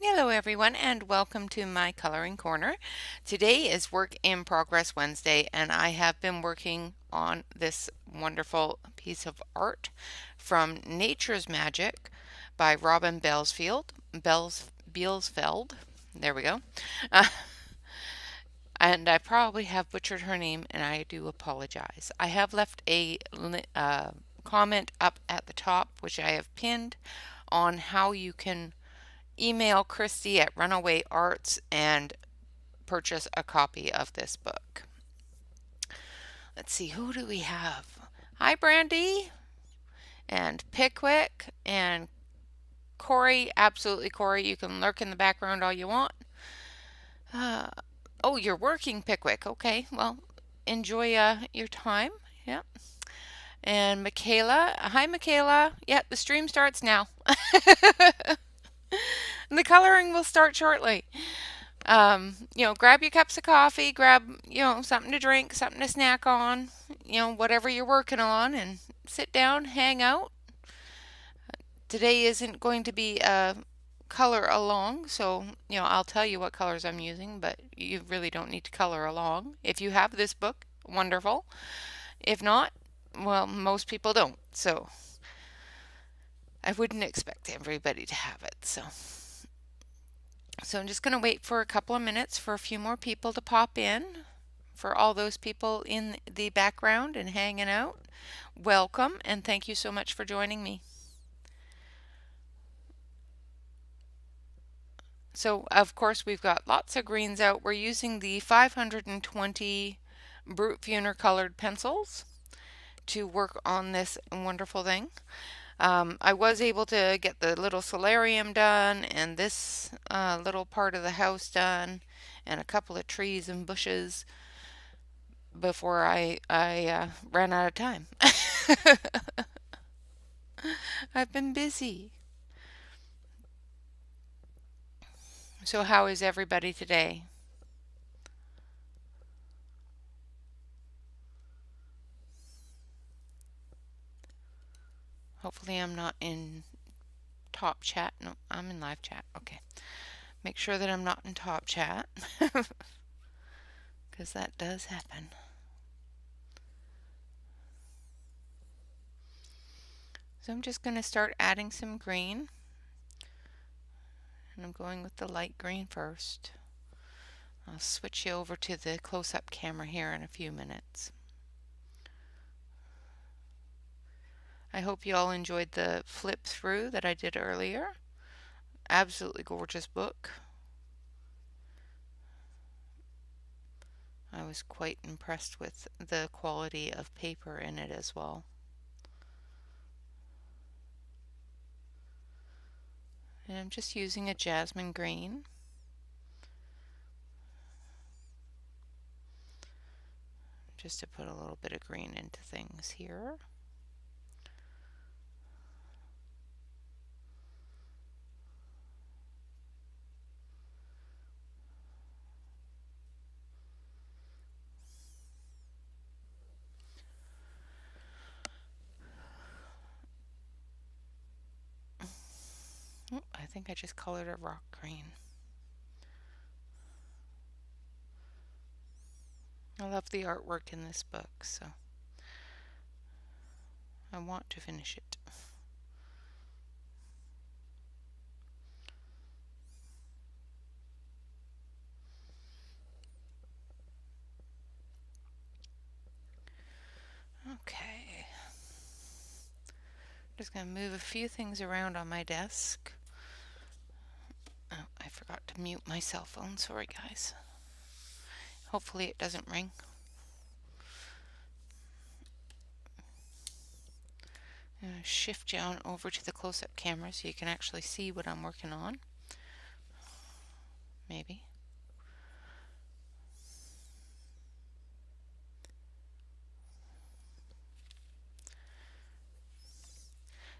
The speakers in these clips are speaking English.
Hello everyone and welcome to my coloring corner. Today is work in progress Wednesday and I have been working on this wonderful piece of art from Nature's Magic by Robin Bielsfeld. There we go. Uh, and I probably have butchered her name and I do apologize. I have left a comment up at the top which I have pinned on how you can email Christy at Runaway Arts and purchase a copy of this book. Let's see, who do we have? Hi, Brandy, and Pickwick, and Corey. Absolutely, Corey. You can lurk in the background all you want. Uh, oh, you're working, Pickwick. Okay, well, enjoy your time. Yeah. And Michaela. Hi, Michaela. Yeah, the stream starts now. The coloring will start shortly. Grab your cups of coffee, grab, something to drink, something to snack on, whatever you're working on, and sit down, hang out. Today isn't going to be a color along, so, I'll tell you what colors I'm using, but you really don't need to color along. If you have this book, wonderful. If not, well, most people don't, so I wouldn't expect everybody to have it, so. So I'm just going to wait for a couple of minutes for a few more people to pop in. For all those people in the background and hanging out, welcome and thank you so much for joining me. So of course we've got lots of greens out. We're using the 520 Brutfuner colored pencils to work on this wonderful thing. I was able to get the little solarium done and this little part of the house done and a couple of trees and bushes before I ran out of time. I've been busy. So how is everybody today? Hopefully I'm not in top chat. No, I'm in live chat. Okay. Make sure that I'm not in top chat because that does happen. So I'm just going to start adding some green. And I'm going with the light green first. I'll switch you over to the close-up camera here in a few minutes. I hope you all enjoyed the flip through that I did earlier. Absolutely gorgeous book. I was quite impressed with the quality of paper in it as well. And I'm just using a jasmine green. Just to put a little bit of green into things here. Oh, I think I just colored a rock green. I love the artwork in this book, so I want to finish it. Okay. Just going to move a few things around on my desk. Oh, I forgot to mute my cell phone. Sorry, guys. Hopefully it doesn't ring. I'm going to shift down over to the close-up camera so you can actually see what I'm working on. Maybe.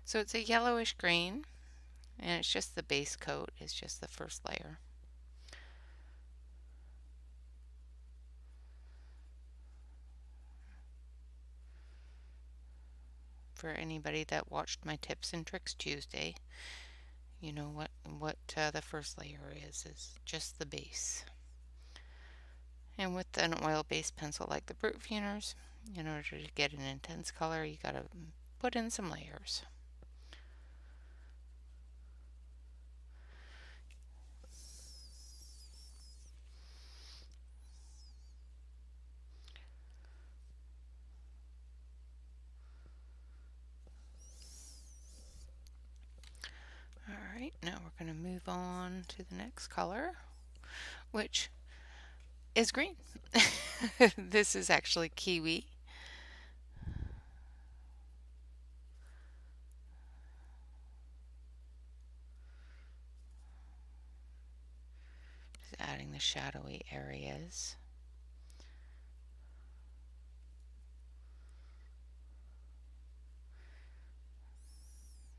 So it's a yellowish green, and it's just the base coat, it's just the first layer. For anybody that watched my Tips and Tricks Tuesday, you know what the first layer is just the base. And with an oil-based pencil like the Brutfuners, in order to get an intense color, you gotta put in some layers. Alright, now we're going to move on to the next color, which is green. This is actually kiwi. Just adding the shadowy areas.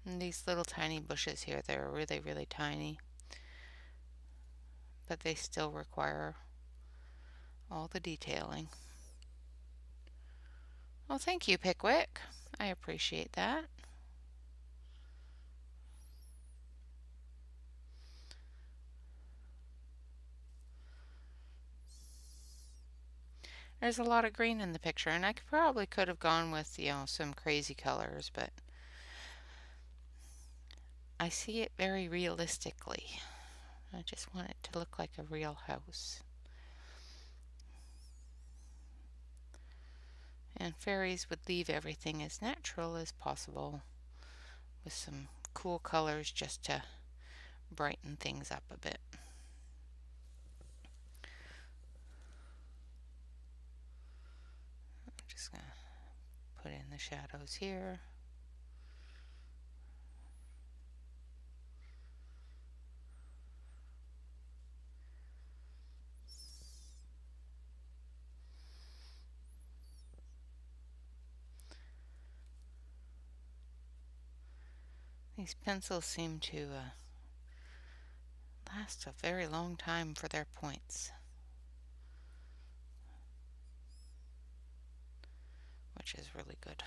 And these little tiny bushes here, they're really, really tiny, but they still require all the detailing. Well, thank you, Pickwick. I appreciate that. There's a lot of green in the picture, and I probably could have gone with, some crazy colors, but I see it very realistically. I just want it to look like a real house. And fairies would leave everything as natural as possible with some cool colors just to brighten things up a bit. I'm just going to put in the shadows here. These pencils seem to last a very long time for their points, which is really good.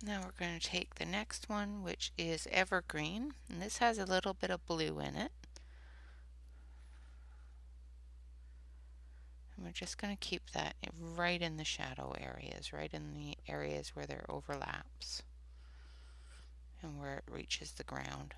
Now we're going to take the next one, which is evergreen, and this has a little bit of blue in it. And we're just going to keep that right in the shadow areas, right in the areas where there overlaps and where it reaches the ground.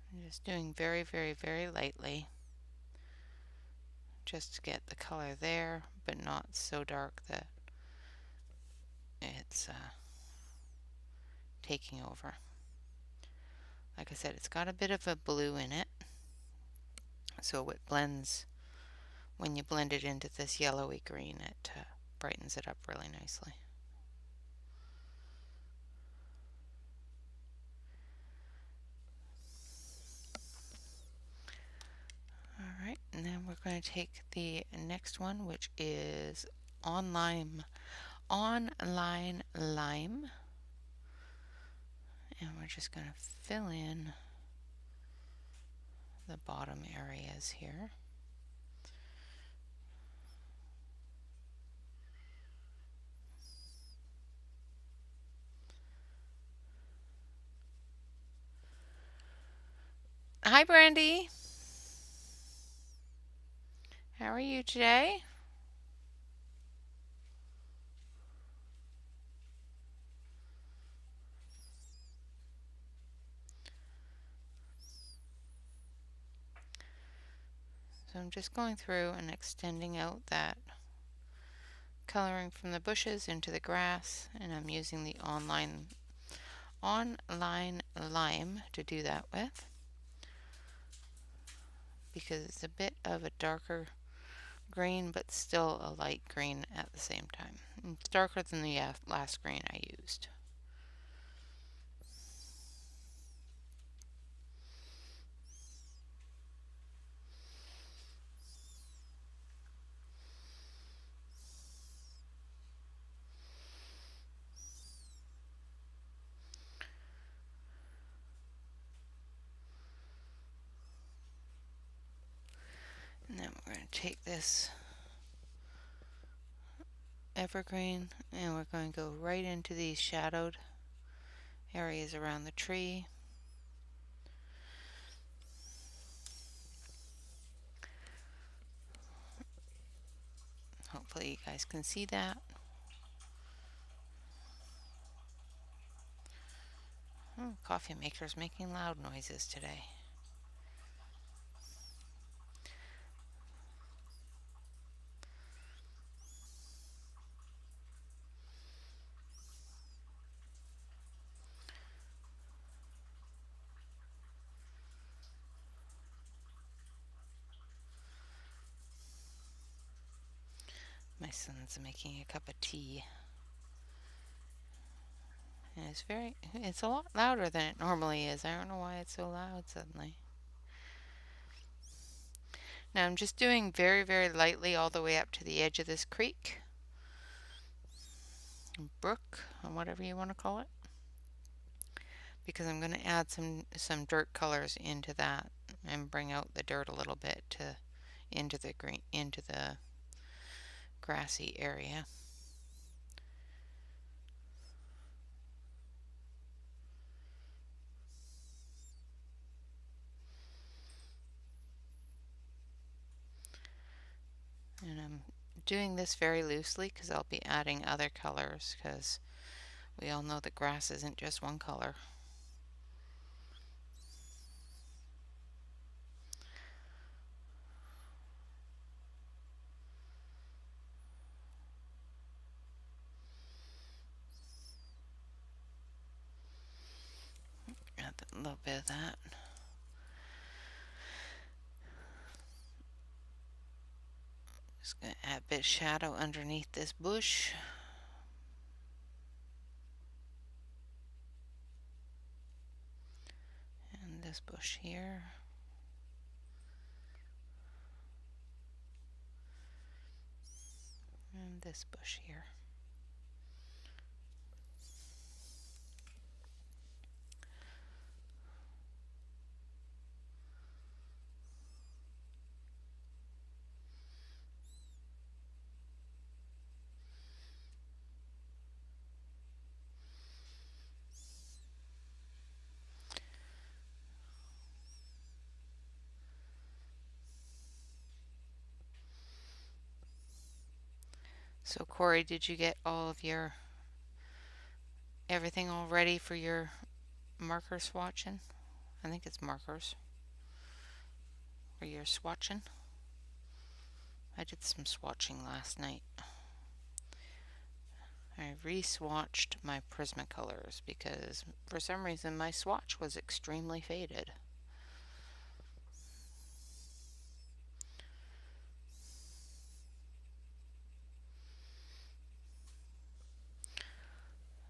I'm just doing very, very, very lightly, just to get the color there, but not so dark that it's taking over. Like I said, it's got a bit of a blue in it, so it blends. When you blend it into this yellowy green, it brightens it up really nicely. Alright, and then we're going to take the next one, which is online lime. And we're just going to fill in the bottom areas here. Hi, Brandy. How are you today? So I'm just going through and extending out that coloring from the bushes into the grass, and I'm using the online lime to do that with, because it's a bit of a darker green but still a light green at the same time. It's darker than the last green I used. take this evergreen and we're going to go right into these shadowed areas around the tree. Hopefully you guys can see that. Coffee maker's making loud noises today. My son's making a cup of tea. And it's a lot louder than it normally is. I don't know why it's so loud suddenly. Now I'm just doing very, very lightly all the way up to the edge of this creek, brook, or whatever you want to call it, because I'm going to add some dirt colors into that and bring out the dirt a little bit into the grassy area. And I'm doing this very loosely because I'll be adding other colors, because we all know that grass isn't just one color. Add a little bit of that. Just going to add a bit of shadow underneath this bush. And this bush here. And this bush here. So Corey, did you get all of everything all ready for your marker swatching? I think it's markers. Or your swatching? I did some swatching last night. I re-swatched my Prismacolors because for some reason my swatch was extremely faded.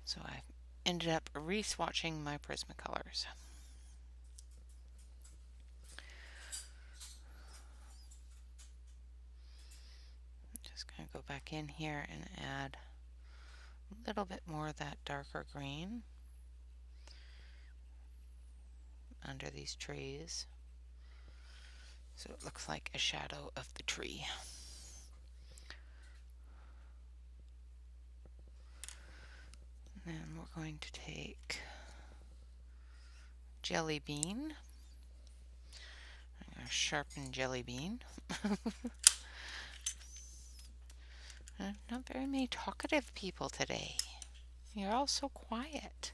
So I ended up re-swatching my Prismacolors. Just going to go back in here and add a little bit more of that darker green under these trees, so it looks like a shadow of the tree. And then we're going to take Jelly Bean. I'm going to sharpen Jelly Bean. Not very many talkative people today. You're all so quiet.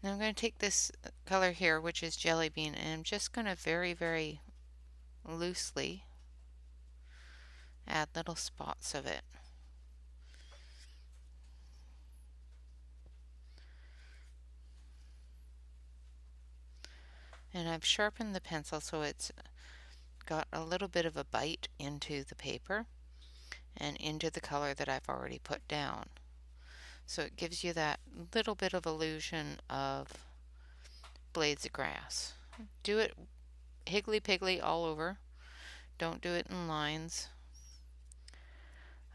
Now I'm going to take this color here, which is Jelly Bean, and I'm just going to very, very loosely add little spots of it. And I've sharpened the pencil so it's got a little bit of a bite into the paper and into the color that I've already put down. So it gives you that little bit of illusion of blades of grass. Do it higgly-piggly all over. Don't do it in lines.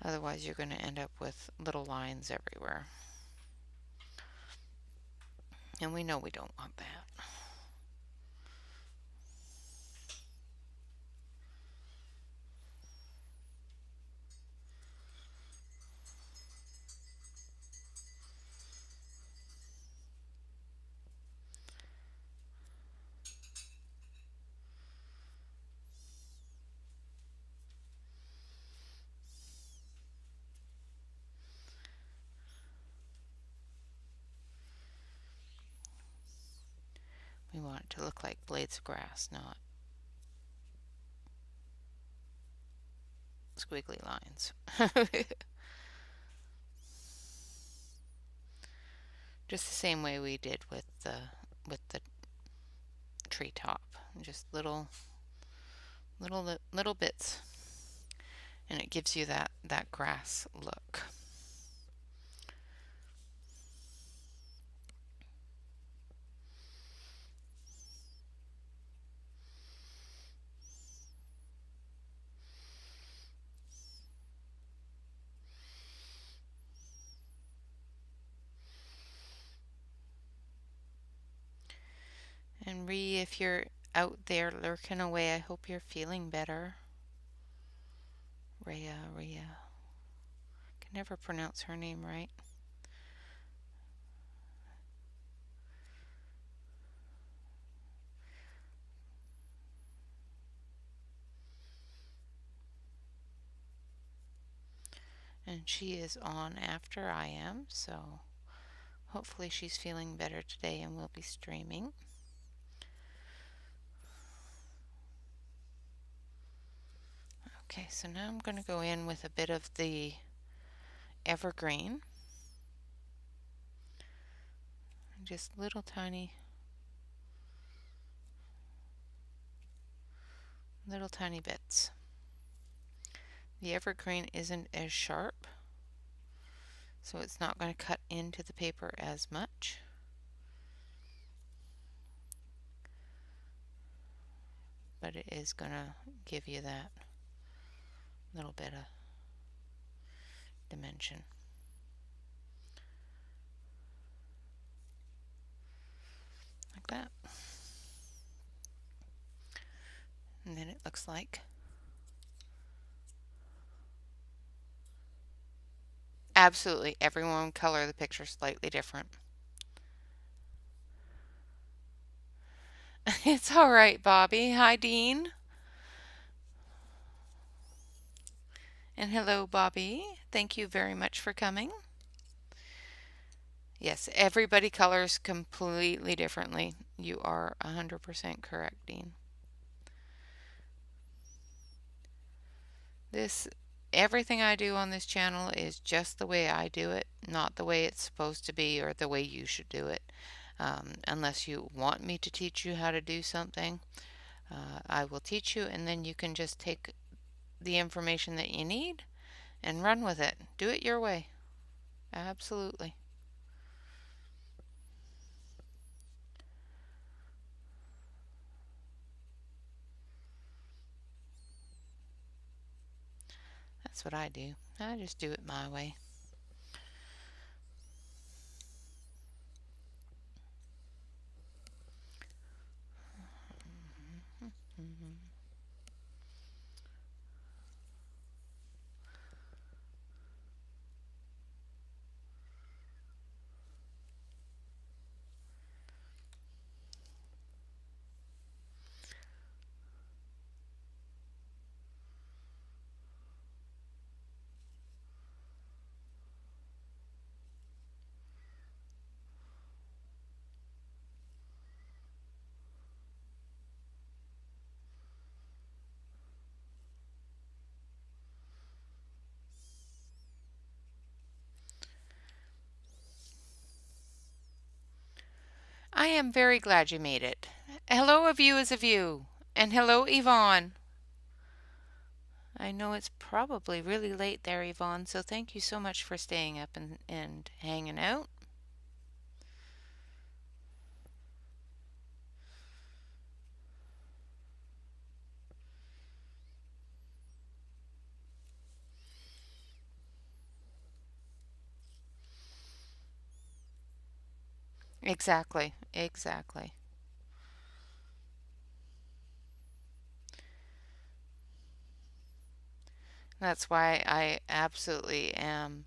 Otherwise, you're going to end up with little lines everywhere. And we know we don't want that. We want it to look like blades of grass, not squiggly lines. Just the same way we did with the treetop. Just little bits, and it gives you that grass look. And Ree, if you're out there lurking away, I hope you're feeling better. Rhea. Can never pronounce her name right. And she is on after I am, so hopefully she's feeling better today and will be streaming. Okay, so now I'm going to go in with a bit of the evergreen. Just little tiny bits. The evergreen isn't as sharp, so it's not going to cut into the paper as much. But it is going to give you that little bit of dimension. Like that. And then it looks like absolutely everyone color the picture slightly different. It's all right, Bobby. Hi, Dean. And hello, Bobby. Thank you very much for coming. Yes, everybody colors completely differently. You are 100% correct, Dean. Everything I do on this channel is just the way I do it, not the way it's supposed to be or the way you should do it. Unless you want me to teach you how to do something, I will teach you, and then you can just take the information that you need and run with it. Do it your way. Absolutely. That's what I do. I just do it my way. I am very glad you made it. Hello, a view is a view. And hello, Yvonne. I know it's probably really late there, Yvonne, so thank you so much for staying up and hanging out. Exactly. Exactly. That's why I absolutely am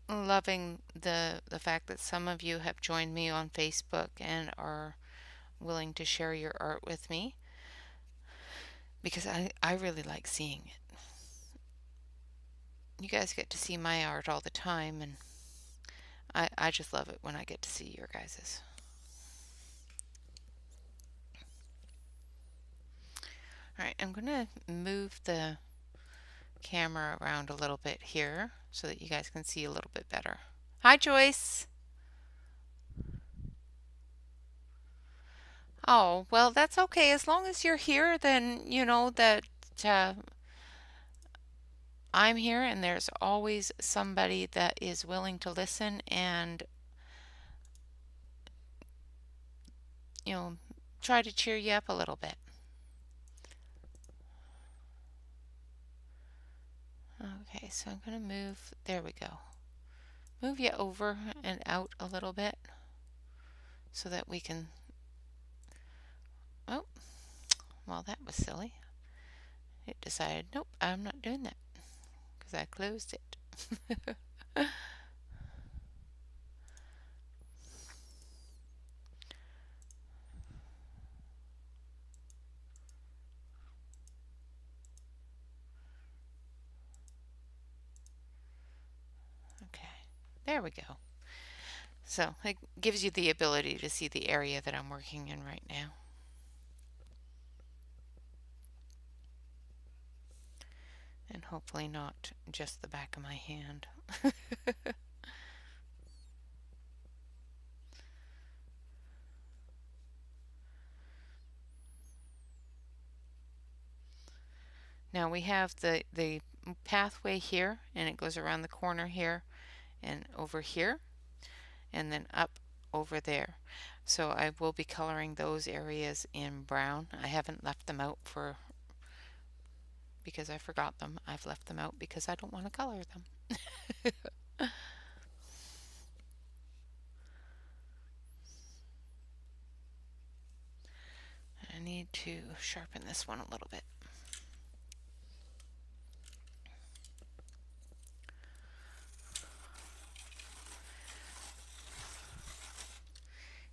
loving the fact that some of you have joined me on Facebook and are willing to share your art with me because I really like seeing it. You guys get to see my art all the time, and I just love it when I get to see your guys's. All right, I'm going to move the camera around a little bit here so that you guys can see a little bit better. Hi, Joyce. Oh, well, that's okay. As long as you're here, then you know that uh, I'm here and there's always somebody that is willing to listen and, you know, try to cheer you up a little bit. Okay, so I'm going to move, there we go. Move you over and out a little bit so that we can, oh, well, that was silly. It decided, nope, I'm not doing that because I closed it. Okay, there we go. So it gives you the ability to see the area that I'm working in right now. And hopefully not just the back of my hand. Now we have the pathway here, and it goes around the corner here and over here and then up over there. So I will be coloring those areas in brown. I haven't left them out for because I forgot them. I've left them out because I don't want to color them. I need to sharpen this one a little bit.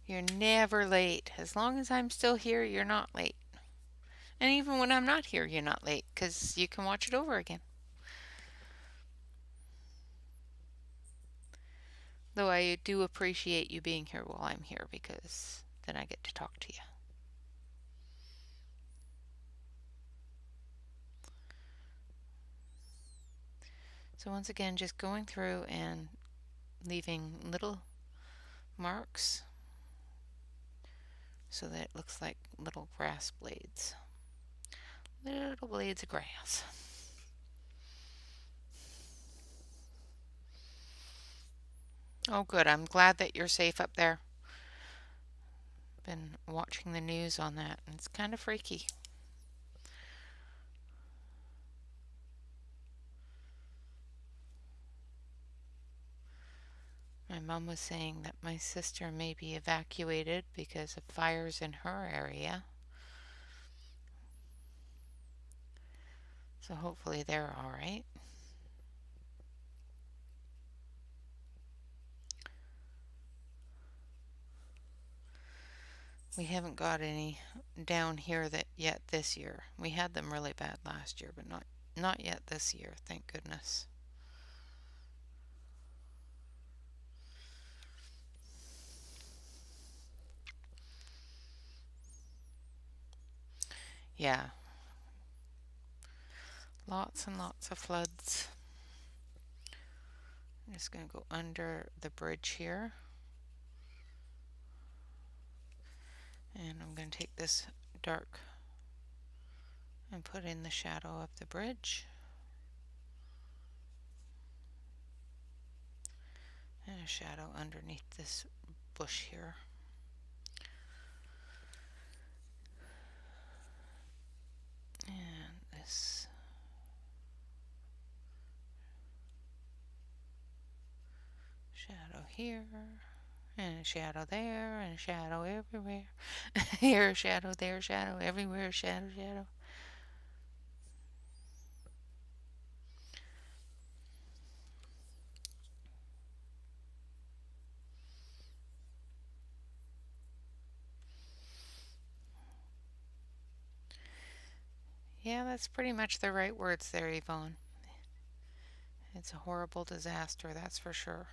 You're never late. As long as I'm still here, you're not late. And even when I'm not here, you're not late because you can watch it over again. Though I do appreciate you being here while I'm here because then I get to talk to you. So once again, just going through and leaving little marks so that it looks like little grass blades. Little blades of grass. Oh good, I'm glad that you're safe up there. Been watching the news on that and it's kind of freaky. My mom was saying that my sister may be evacuated because of fires in her area. So hopefully they're all right. We haven't got any down here that yet this year. We had them really bad last year, but not yet this year, thank goodness. Yeah. Lots and lots of floods. I'm just going to go under the bridge here. And I'm going to take this dark and put in the shadow of the bridge. And a shadow underneath this bush here. And this shadow here. And a shadow there, and a shadow everywhere. Here a shadow, there a shadow, everywhere a shadow, shadow. Yeah, that's pretty much the right words there, Yvonne. It's a horrible disaster, that's for sure.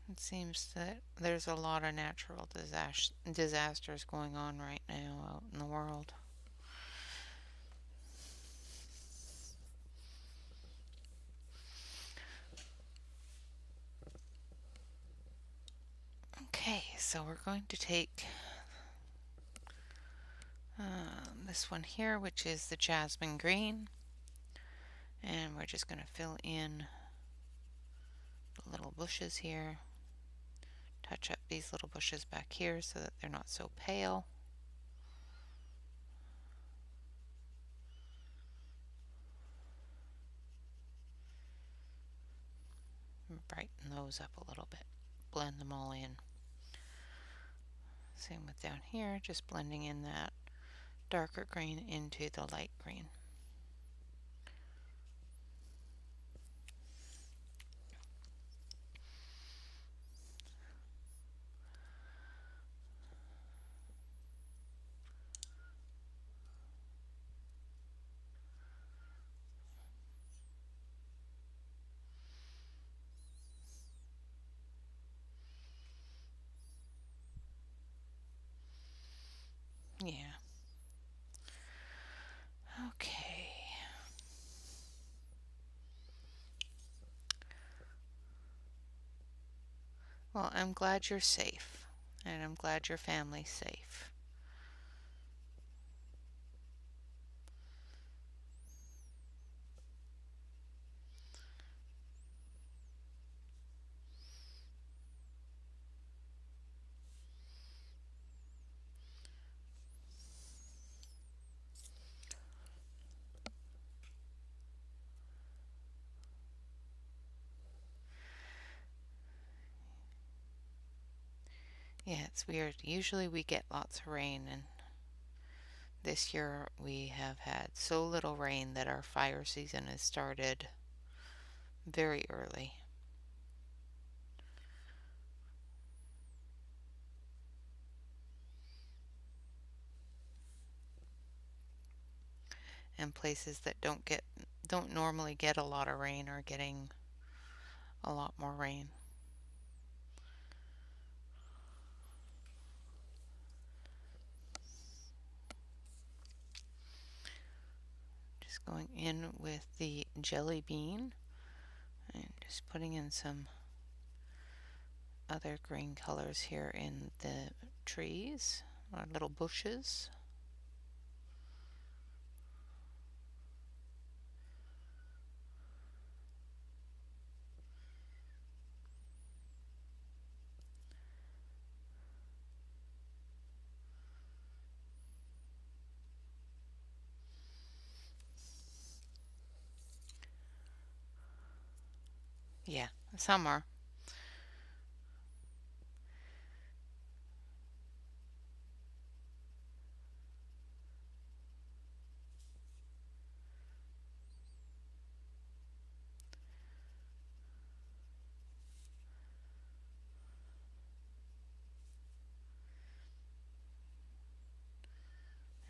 It seems that there's a lot of natural disasters going on right now out in the world. Okay, so we're going to take this one here, which is the jasmine green, and we're just going to fill in the little bushes here. Touch up these little bushes back here so that they're not so pale. Brighten those up a little bit. Blend them all in. Same with down here, just blending in that darker green into the light green. Yeah. Okay. Well, I'm glad you're safe, and I'm glad your family's safe. Yeah, it's weird. Usually we get lots of rain, and this year we have had so little rain that our fire season has started very early. And places that don't normally get a lot of rain are getting a lot more rain. Just going in with the jelly bean and just putting in some other green colors here in the trees or little bushes. Yeah, some are.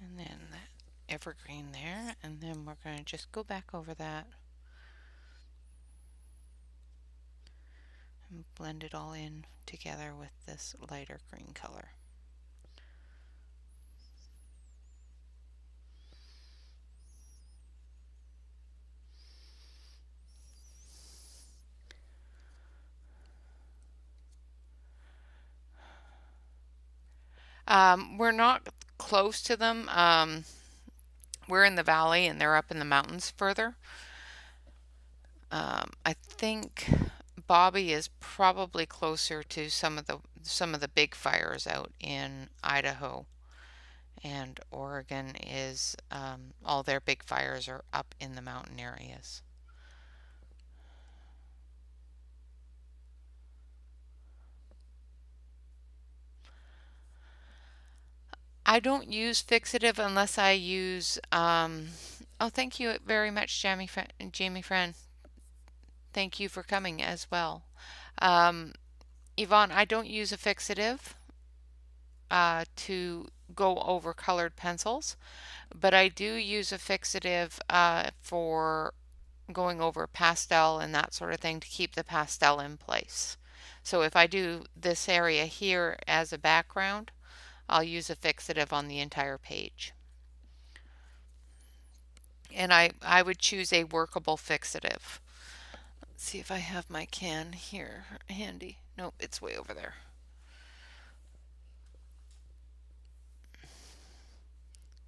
And then that evergreen there, and then we're going to just go back over that and blend it all in together with this lighter green color. We're not close to them. We're in the valley and they're up in the mountains further. I think Bobby is probably closer to some of the big fires out in Idaho. And Oregon is, all their big fires are up in the mountain areas. I don't use fixative unless I use, oh, thank you very much, Jamie Friend. Thank you for coming as well. Um, Yvonne, I don't use a fixative to go over colored pencils, but I do use a fixative for going over pastel and that sort of thing to keep the pastel in place. So if I do this area here as a background, I'll use a fixative on the entire page. And I would choose a workable fixative. Let's see if I have my can here handy. Nope, it's way over there.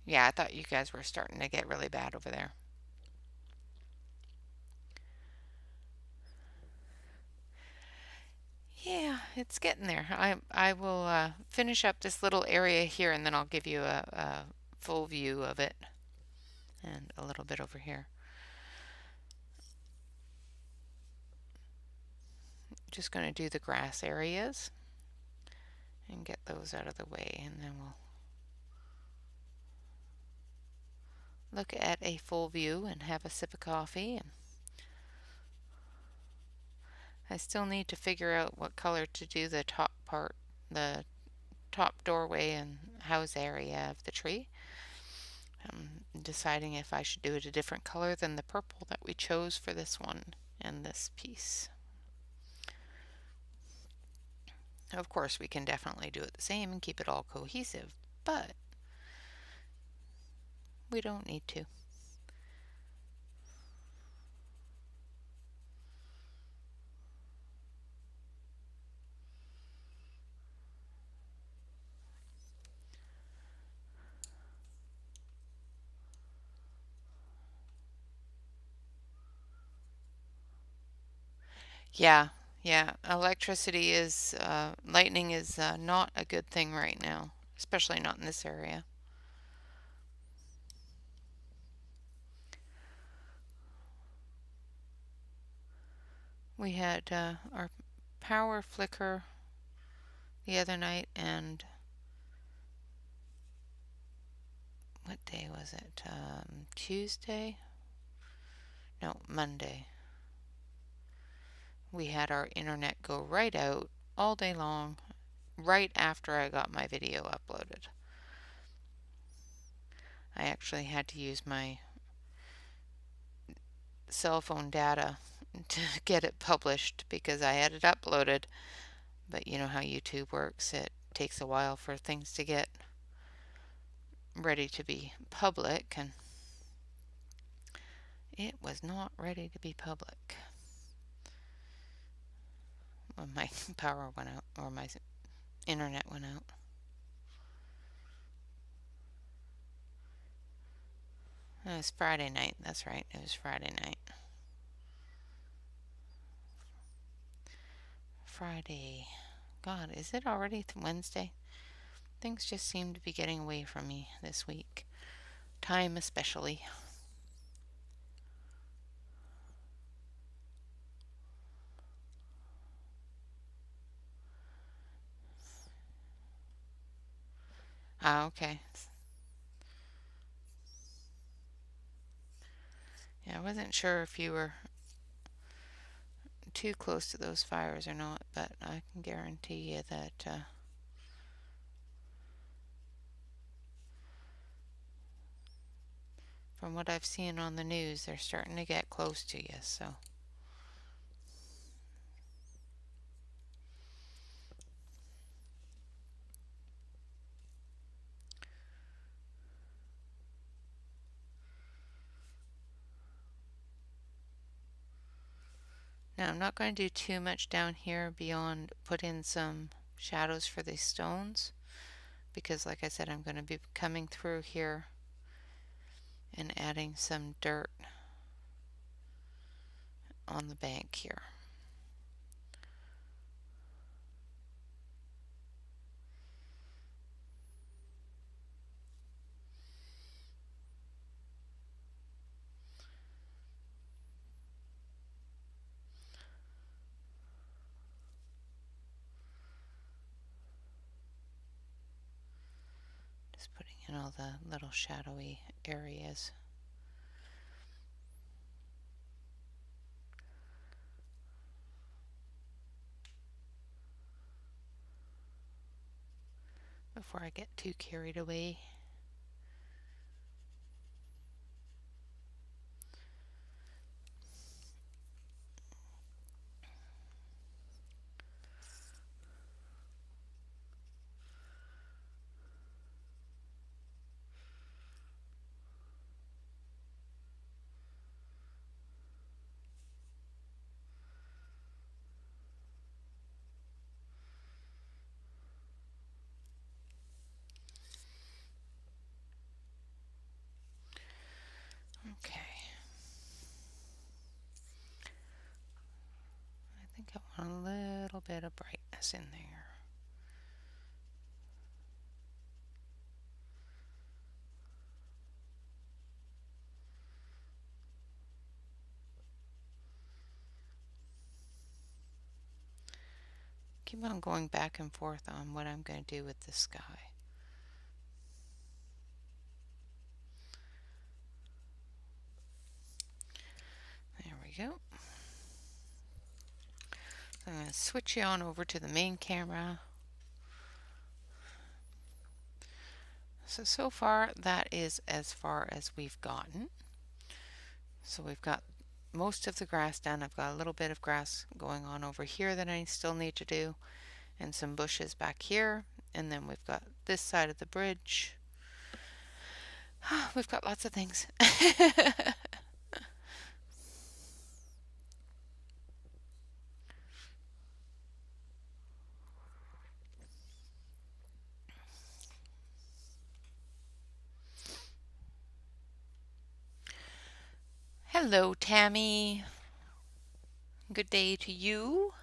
Yeah, I thought you guys were starting to get really bad over there. Yeah, it's getting there. I will finish up this little area here and then I'll give you a full view of it and a little bit over here. Just going to do the grass areas and get those out of the way, and then we'll look at a full view and have a sip of coffee. And I still need to figure out what color to do the top part, the top doorway and house area of the tree. I'm deciding if I should do it a different color than the purple that we chose for this one and this piece. Of course, we can definitely do it the same and keep it all cohesive, but we don't need to. Yeah, yeah. Electricity is, lightning is not a good thing right now, especially not in this area. We had our power flicker the other night, and what day was it? Tuesday? No, Monday. We had our internet go right out all day long, right after I got my video uploaded. I actually had to use my cell phone data to get it published because I had it uploaded. But you know how YouTube works, it takes a while for things to get ready to be public, and it was not ready to be public when my power went out or my internet went out. It was Friday night, that's right, it was Friday night. Friday. God, is it already Wednesday? Things just seem to be getting away from me this week. Time especially. Ah, okay. Yeah, I wasn't sure if you were too close to those fires or not, but I can guarantee you that from what I've seen on the news, they're starting to get close to you, so. Now I'm not going to do too much down here beyond put in some shadows for these stones, because like I said, I'm going to be coming through here and adding some dirt on the bank here. Just putting in all the little shadowy areas. Before I get too carried away. Okay. I think I want a little bit of brightness in there. Keep on going back and forth on what I'm going to do with the sky. There we go. I'm going to switch you on over to the main camera. So far that is as far as we've gotten. So we've got most of the grass done. I've got a little bit of grass going on over here that I still need to do, and some bushes back here, and then we've got this side of the bridge. We've got lots of things. Hello, Tammy. Good day to you.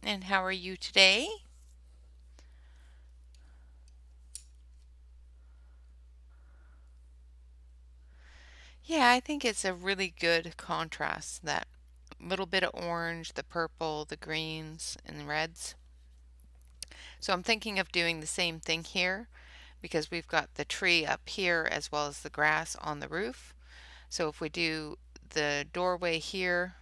And how are you today? Yeah, I think it's a really good contrast, that little bit of orange, the purple, the greens, and the reds. So I'm thinking of doing the same thing here because we've got the tree up here as well as the grass on the roof. So if we do the doorway here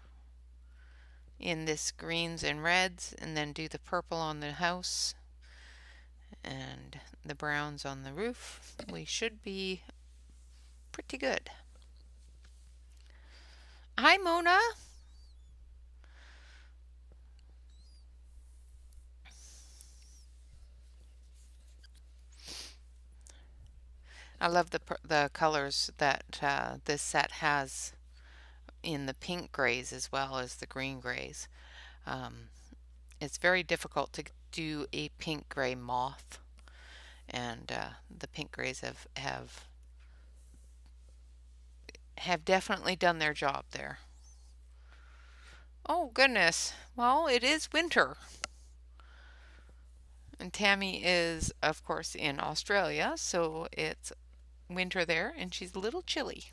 in this greens and reds, and then do the purple on the house and the browns on the roof, we should be pretty good. Hi, Mona. I love the colors that this set has in the pink grays as well as the green grays. It's very difficult to do a pink gray moth, and the pink grays have definitely done their job there. Oh goodness, well, it is winter. And Tammy is, of course, in Australia, so it's winter there, and she's a little chilly.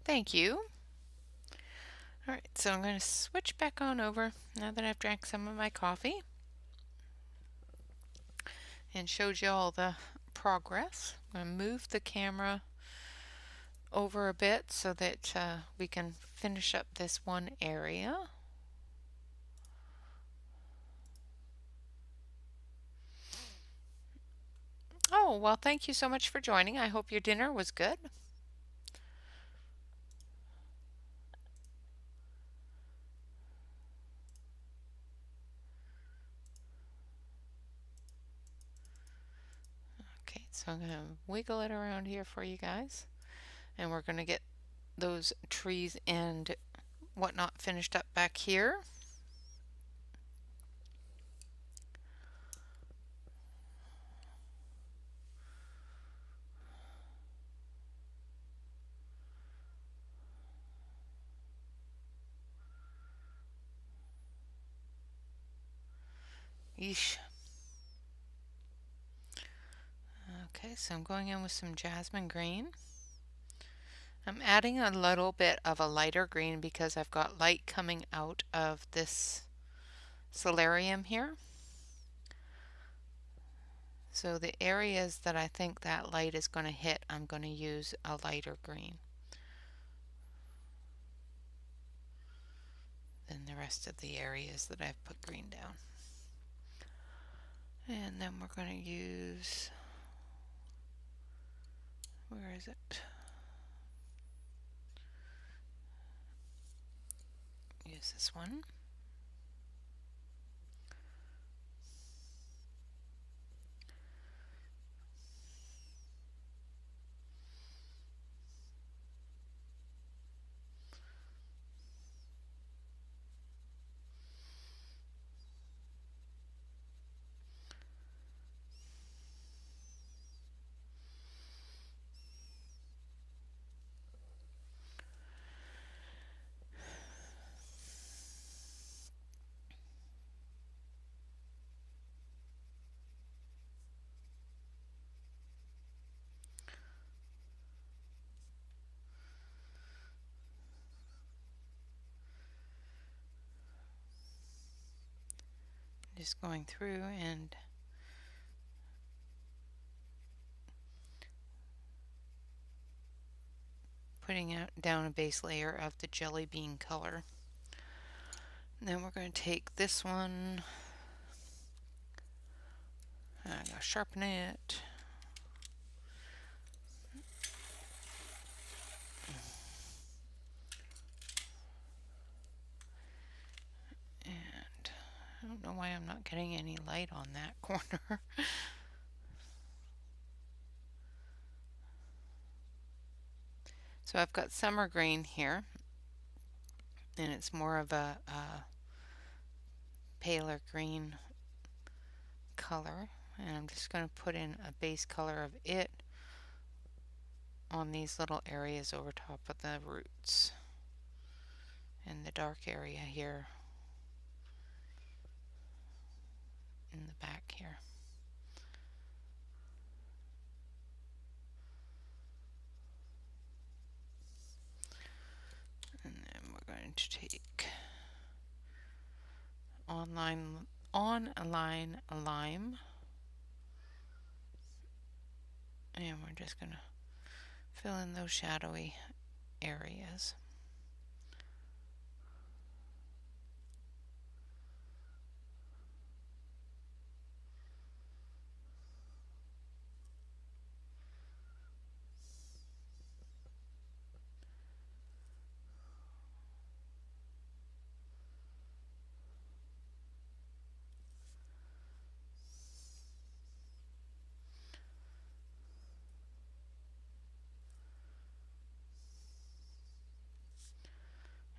Thank you. Alright, so I'm going to switch back on over now that I've drank some of my coffee and showed you all the progress. I'm going to move the camera over a bit so that we can finish up this one area. Oh, well, thank you so much for joining. I hope your dinner was good. Okay, so I'm going to wiggle it around here for you guys. And we're going to get those trees and whatnot finished up back here. Yeesh. Okay, so I'm going in with some jasmine green. I'm adding a little bit of a lighter green because I've got light coming out of this solarium here. So the areas that I think that light is going to hit, I'm going to use a lighter green than the rest of the areas that I've put green down. And then we're going to use, where is it? Use this one. Just going through and putting out down a base layer of the jelly bean color. And then we're going to take this one. I'm going to sharpen it. And I don't know why I'm not getting any light on that corner. So I've got summer green here, and it's more of a paler green color, and I'm just going to put in a base color of it on these little areas over top of the roots and the dark area here in the back here. And then we're going to take on a line lime, and we're just going to fill in those shadowy areas.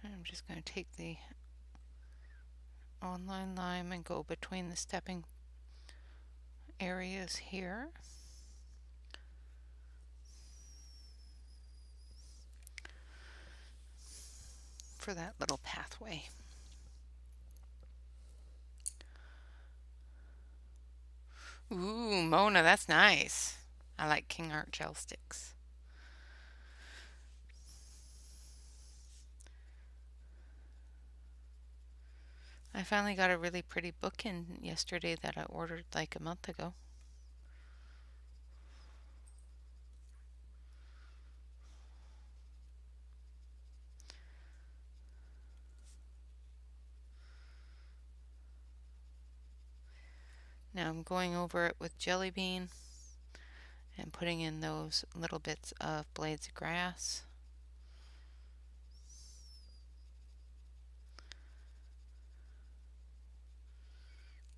And I'm just going to take the online lime and go between the stepping areas here. For that little pathway. Ooh, Mona, that's nice. I like King Art gel sticks. I finally got a really pretty book in yesterday that I ordered like a month ago. Now I'm going over it with jelly bean and putting in those little bits of blades of grass.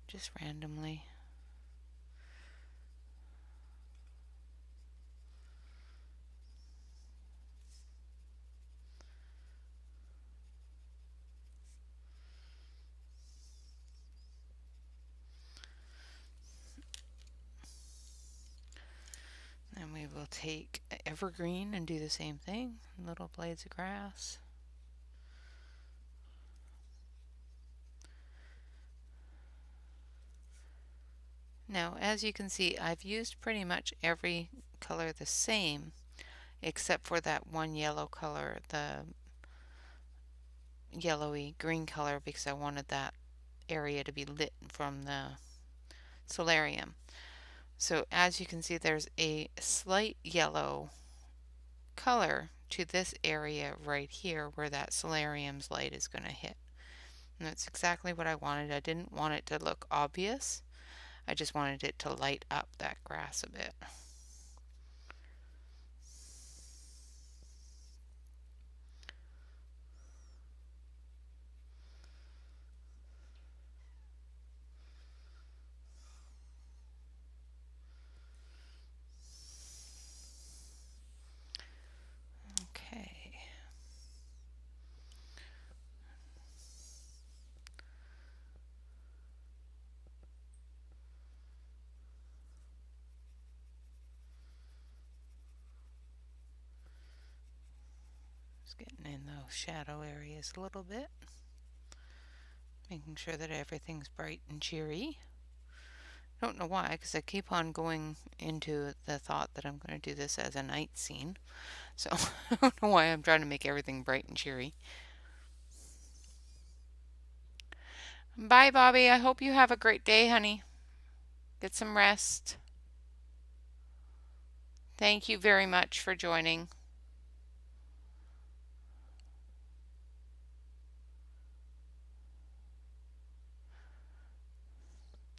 Just randomly. Then we will take evergreen and do the same thing. Little blades of grass. Now, as you can see, I've used pretty much every color the same, except for that one yellow color, the yellowy green color, because I wanted that area to be lit from the solarium. So as you can see, there's a slight yellow color to this area right here where that solarium's light is going to hit. And that's exactly what I wanted. I didn't want it to look obvious. I just wanted it to light up that grass a bit. Okay. Just getting in those shadow areas a little bit. Making sure that everything's bright and cheery. I don't know why, because I keep on going into the thought that I'm going to do this as a night scene. So I don't know why I'm trying to make everything bright and cheery. Bye, Bobby. I hope you have a great day, honey. Get some rest. Thank you very much for joining.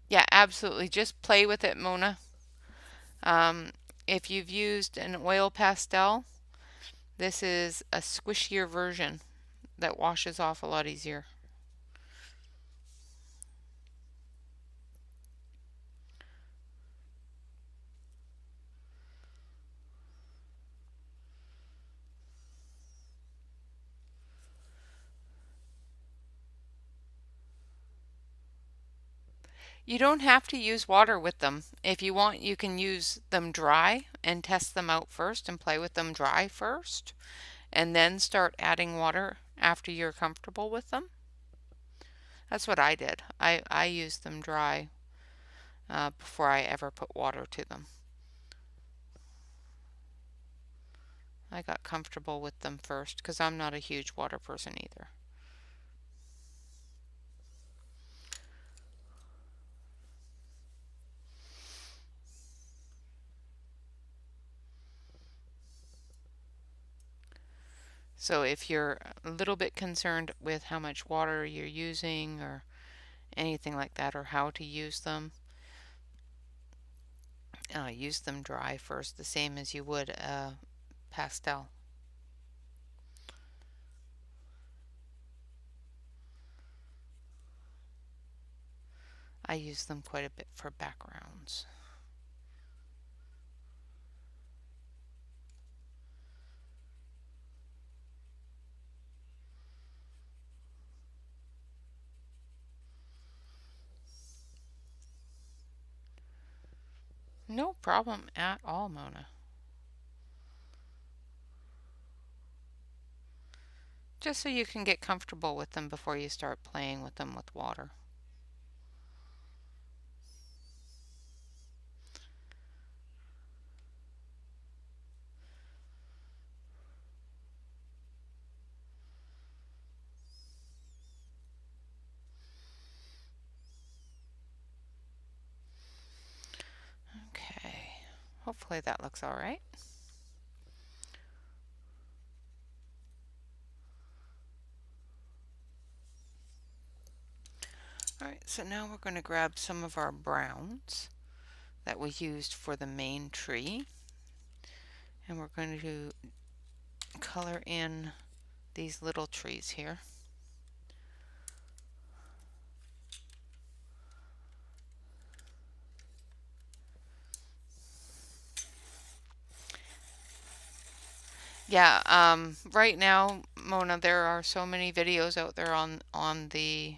Yeah, absolutely. Just play with it, Mona. If you've used an oil pastel, this is a squishier version that washes off a lot easier. You don't have to use water with them. If you want, you can use them dry and test them out first and play with them dry first, and then start adding water after you're comfortable with them. That's what I did. I used them dry before I ever put water to them. I got comfortable with them first because I'm not a huge water person either. So if you're a little bit concerned with how much water you're using or anything like that, or how to use them dry first, the same as you would a pastel. I use them quite a bit for backgrounds. No problem at all, Mona. Just so you can get comfortable with them before you start playing with them with water. Okay, hopefully that looks all right. Alright, so now we're going to grab some of our browns that we used for the main tree, and we're going to color in these little trees here. Yeah, right now, Mona, there are so many videos out there on the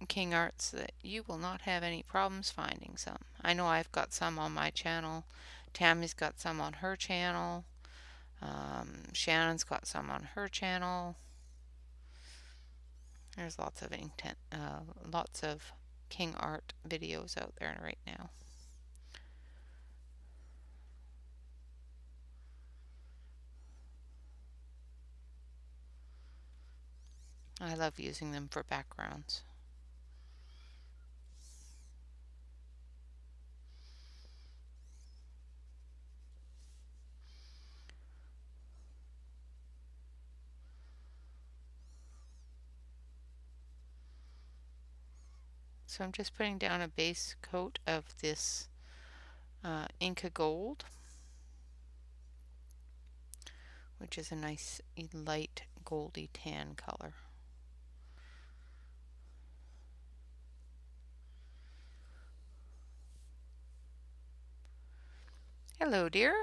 King Arts that you will not have any problems finding some. I know I've got some on my channel. Tammy's got some on her channel. Shannon's got some on her channel. There's lots of intent, lots of King Art videos out there right now. I love using them for backgrounds. So I'm just putting down a base coat of this Inca Gold, which is a nice light goldy tan color. Hello, dear.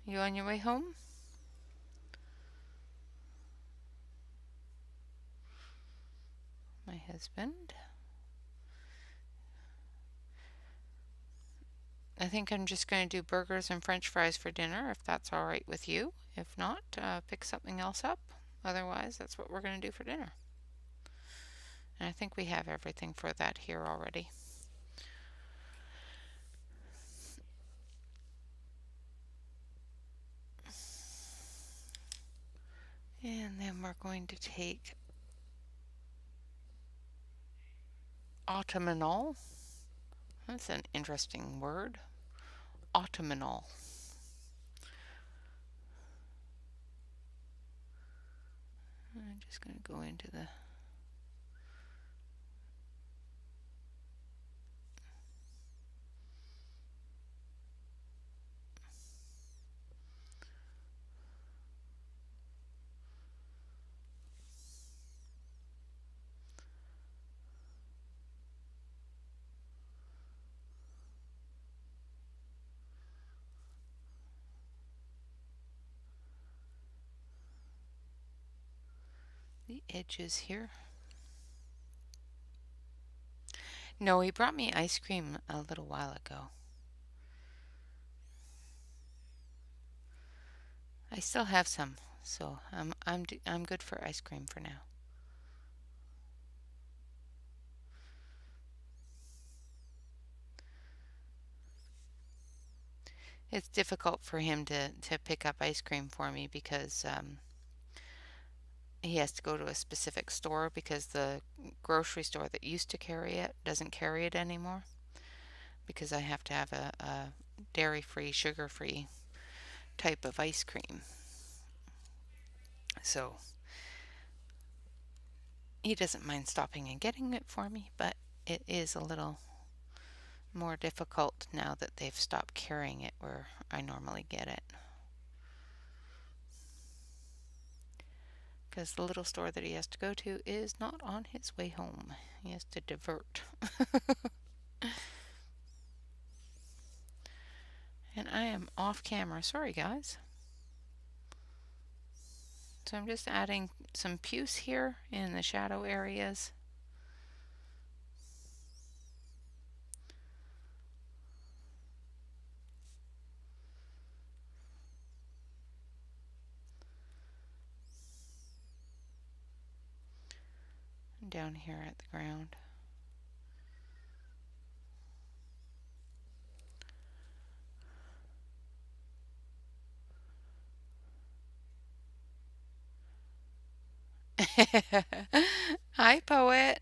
You on your way home? My husband. I think I'm just going to do burgers and french fries for dinner, if that's all right with you. If not, pick something else up. Otherwise, that's what we're going to do for dinner. And I think we have everything for that here already. And then we're going to take autumnal. That's an interesting word. Autumnal. I'm just going to go into the edges here. No, he brought me ice cream a little while ago. I still have some, so I'm good for ice cream for now. It's difficult for him to pick up ice cream for me because he has to go to a specific store because the grocery store that used to carry it doesn't carry it anymore, because I have to have a dairy-free, sugar-free type of ice cream. So he doesn't mind stopping and getting it for me, but it is a little more difficult now that they've stopped carrying it where I normally get it. Because the little store that he has to go to is not on his way home. He has to divert. And I am off camera. Sorry, guys. So I'm just adding some puce here in the shadow areas. And down here at the ground. Hi, poet.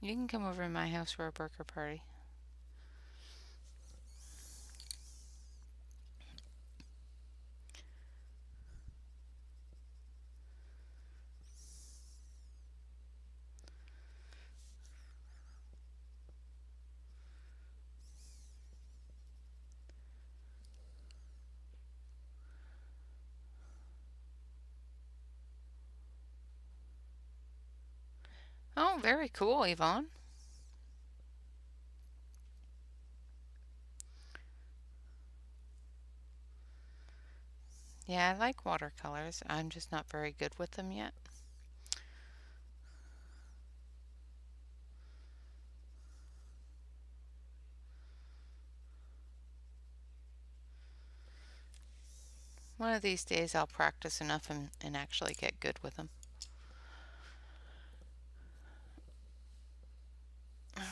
You can come over to my house for a burger party. Oh, very cool, Yvonne. Yeah, I like watercolors. I'm just not very good with them yet. One of these days I'll practice enough and actually get good with them.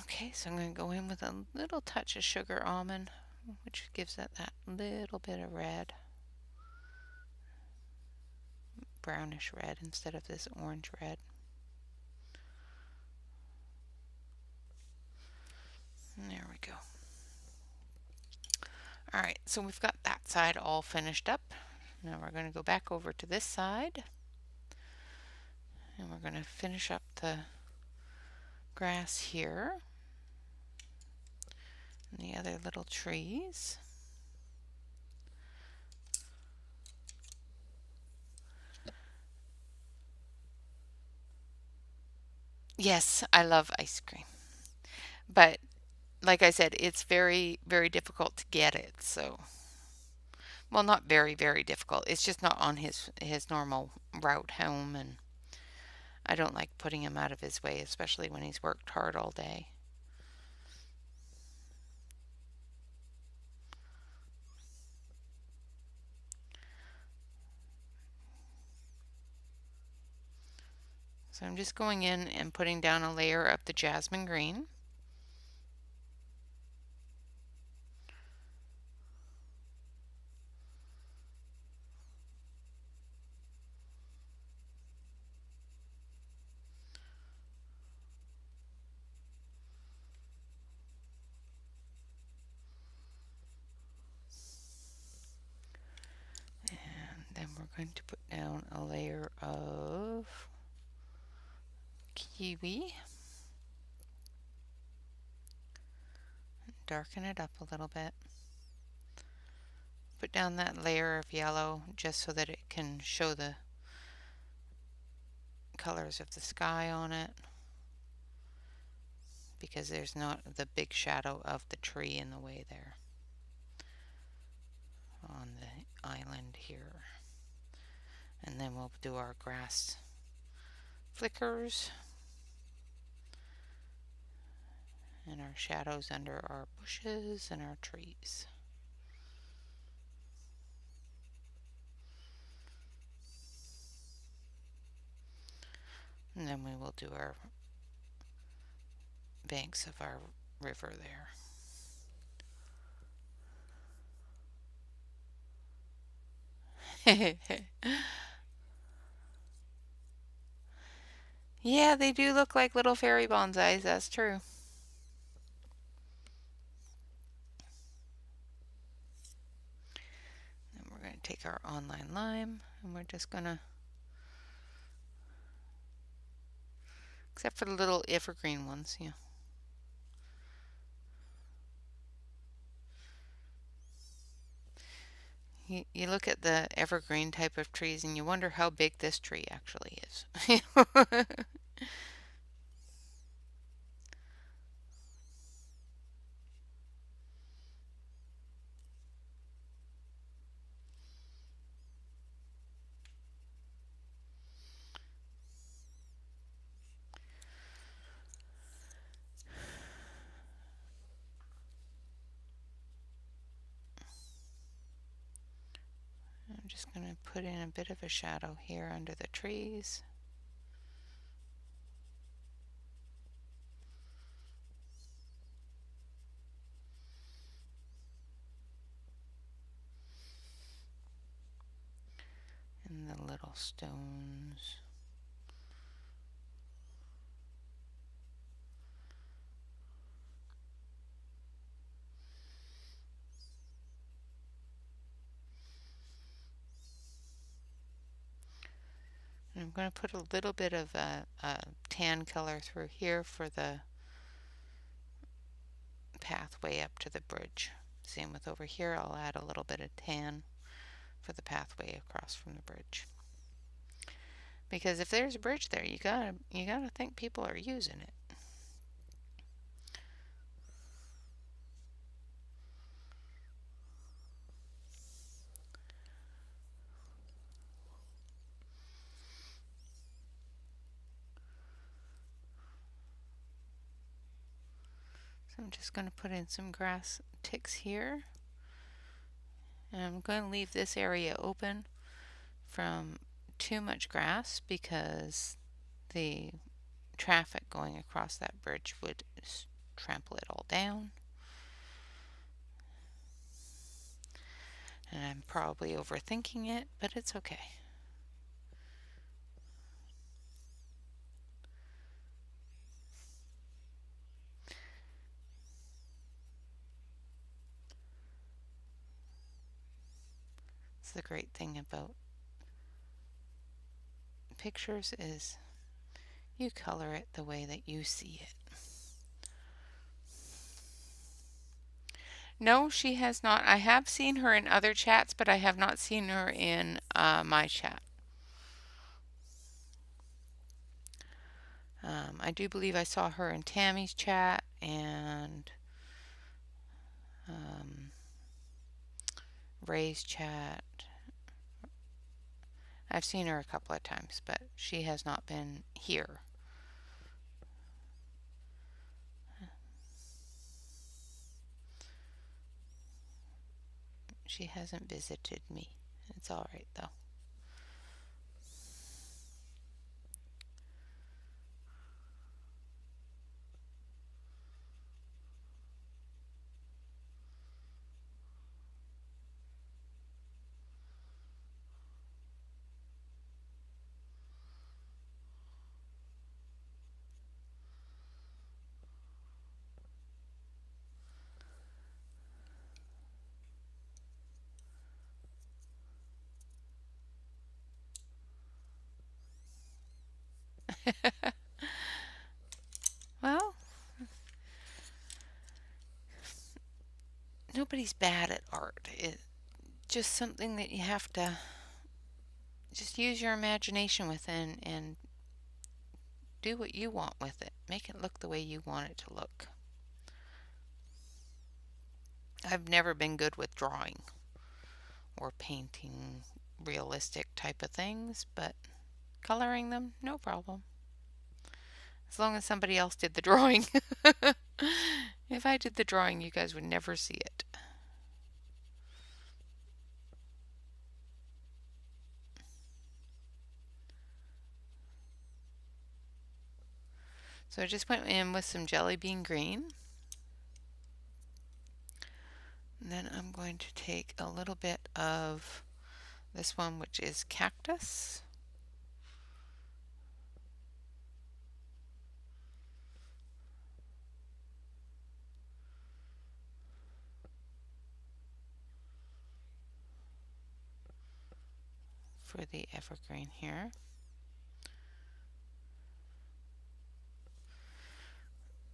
Okay, so I'm going to go in with a little touch of sugar almond, which gives it that little bit of red, brownish red instead of this orange red. And there we go. Alright, so we've got that side all finished up. Now we're going to go back over to this side, and we're going to finish up the grass here and the other little trees. Yes, I love ice cream, but like I said, it's very, very difficult to get it. So, well, not very, very difficult. It's just not on his normal route home, and I don't like putting him out of his way, especially when he's worked hard all day. So I'm just going in and putting down a layer of the jasmine green. And then we're going to put down a layer of kiwi. Darken it up a little bit. Put down that layer of yellow just so that it can show the colors of the sky on it, because there's not the big shadow of the tree in the way there on the island here. And then we'll do our grass flickers and our shadows under our bushes and our trees. And then we will do our banks of our river there. Yeah, they do look like little fairy bonsais, that's true. Then we're going to take our online lime and we're just going to, except for the little evergreen ones, yeah. You look at the evergreen type of trees and you wonder how big this tree actually is. I'm just going to put in a bit of a shadow here under the trees. And the little stones. And I'm going to put a little bit of a tan color through here for the pathway up to the bridge. Same with over here, I'll add a little bit of tan for the pathway across from the bridge. Because if there's a bridge there, you gotta think people are using it. So I'm just going to put in some grass ticks here And I'm going to leave this area open from too much grass because the traffic going across that bridge would trample it all down. And I'm probably overthinking it, but it's okay. It's the great thing about pictures is you color it the way that you see it. No, she has not. I have seen her in other chats, but I have not seen her in my chat. I do believe I saw her in Tammy's chat and Ray's chat. I've seen her a couple of times, but she has not been here. She hasn't visited me. It's all right, though. Well, nobody's bad at art. It's just something that you have to just use your imagination with and do what you want with it. Make it look the way you want it to look. I've never been good with drawing or painting realistic type of things, but coloring them, no problem. As long as somebody else did the drawing. If I did the drawing, you guys would never see it. So I just went in with some jelly bean green. And then I'm going to take a little bit of this one, which is cactus. For the evergreen here.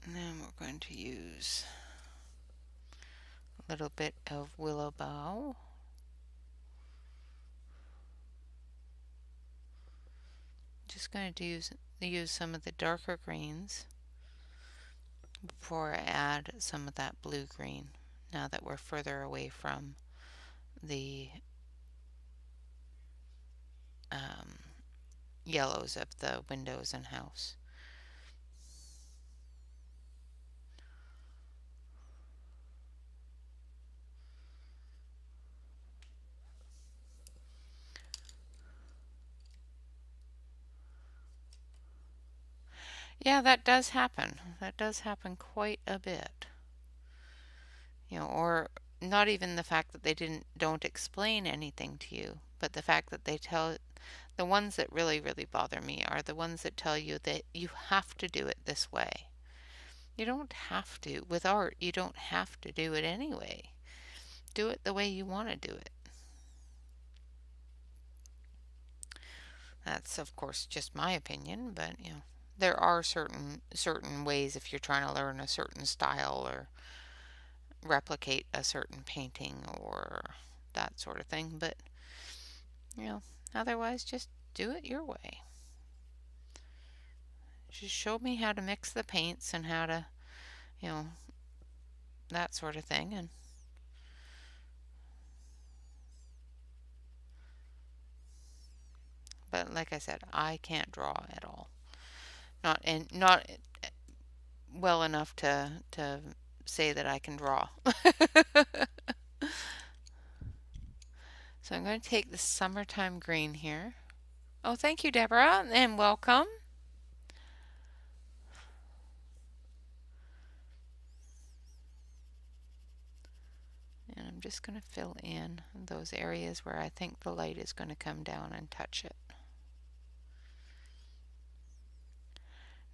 And then we're going to use a little bit of willow bough. Just going to use some of the darker greens before I add some of that blue green, now that we're further away from the yellows of the windows and house. Yeah, that does happen. That does happen quite a bit. Or not even the fact that they don't explain anything to you, but the fact that they tell. The ones that really, really bother me are the ones that tell you that you have to do it this way. You don't have to. With art, you don't have to do it anyway. Do it the way you want to do it. That's, of course, just my opinion, but there are certain ways if you're trying to learn a certain style or replicate a certain painting or that sort of thing, but otherwise just do it your way. Just show me how to mix the paints and how to, that sort of thing. And but like I said, I can't draw at all. Not well enough to say that I can draw. So I'm going to take the summertime green here. Oh, thank you, Deborah, and welcome. And I'm just going to fill in those areas where I think the light is going to come down and touch it.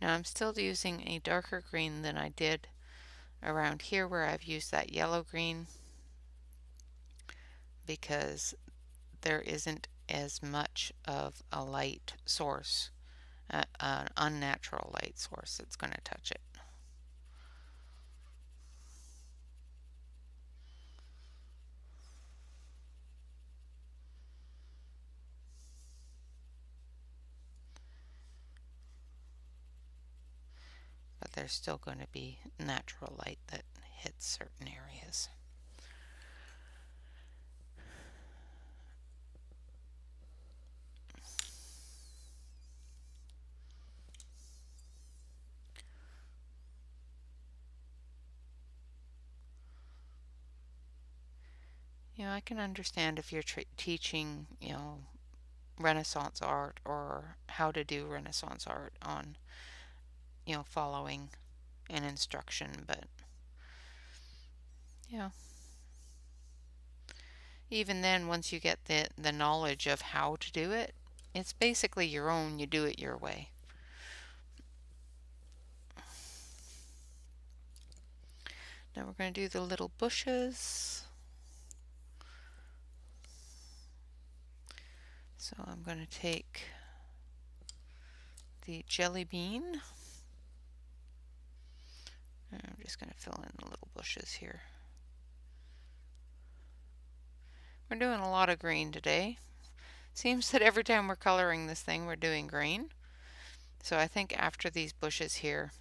Now I'm still using a darker green than I did around here where I've used that yellow green, because there isn't as much of a light source, an unnatural light source that's going to touch it. But there's still going to be natural light that hits certain areas. I can understand if you're teaching, Renaissance art or how to do Renaissance art on, following an instruction, but, even then, once you get the knowledge of how to do it, it's basically your own. You do it your way. Now we're going to do the little bushes. So I'm going to take the jelly bean. And I'm just going to fill in the little bushes here. We're doing a lot of green today. Seems that every time we're coloring this thing, we're doing green. So I think after these bushes here,